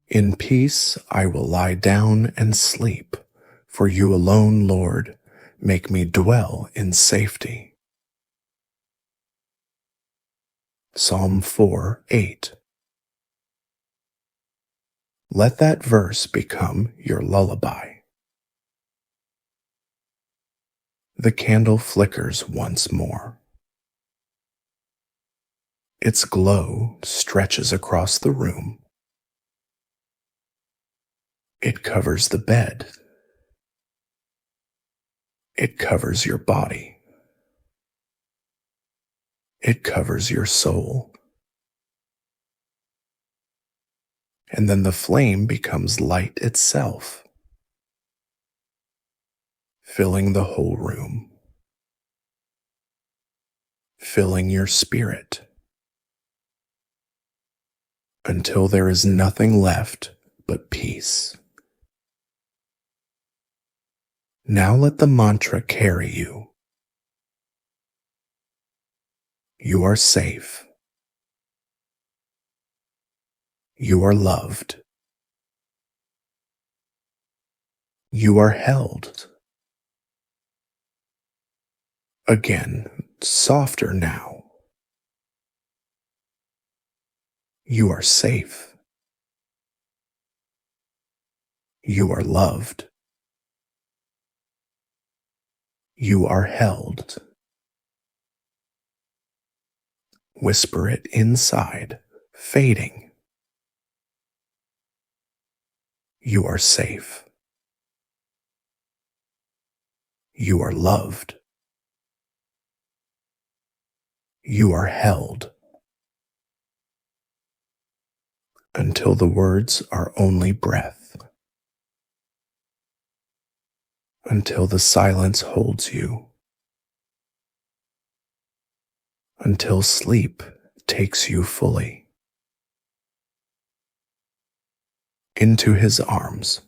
In peace I will lie down and sleep, for you alone, Lord, make me dwell in safety. Psalm 4:8. Let that verse become your lullaby. The candle flickers once more. Its glow stretches across the room. It covers the bed. It covers your body. It covers your soul. And then the flame becomes light itself, filling the whole room, filling your spirit, until there is nothing left but peace. Now let the mantra carry you. You are safe. You are loved. You are held. Again, softer now. You are safe. You are loved. You are held. Whisper it inside, fading. You are safe. You are loved. You are held. Until the words are only breath. Until the silence holds you. Until sleep takes you fully into His arms.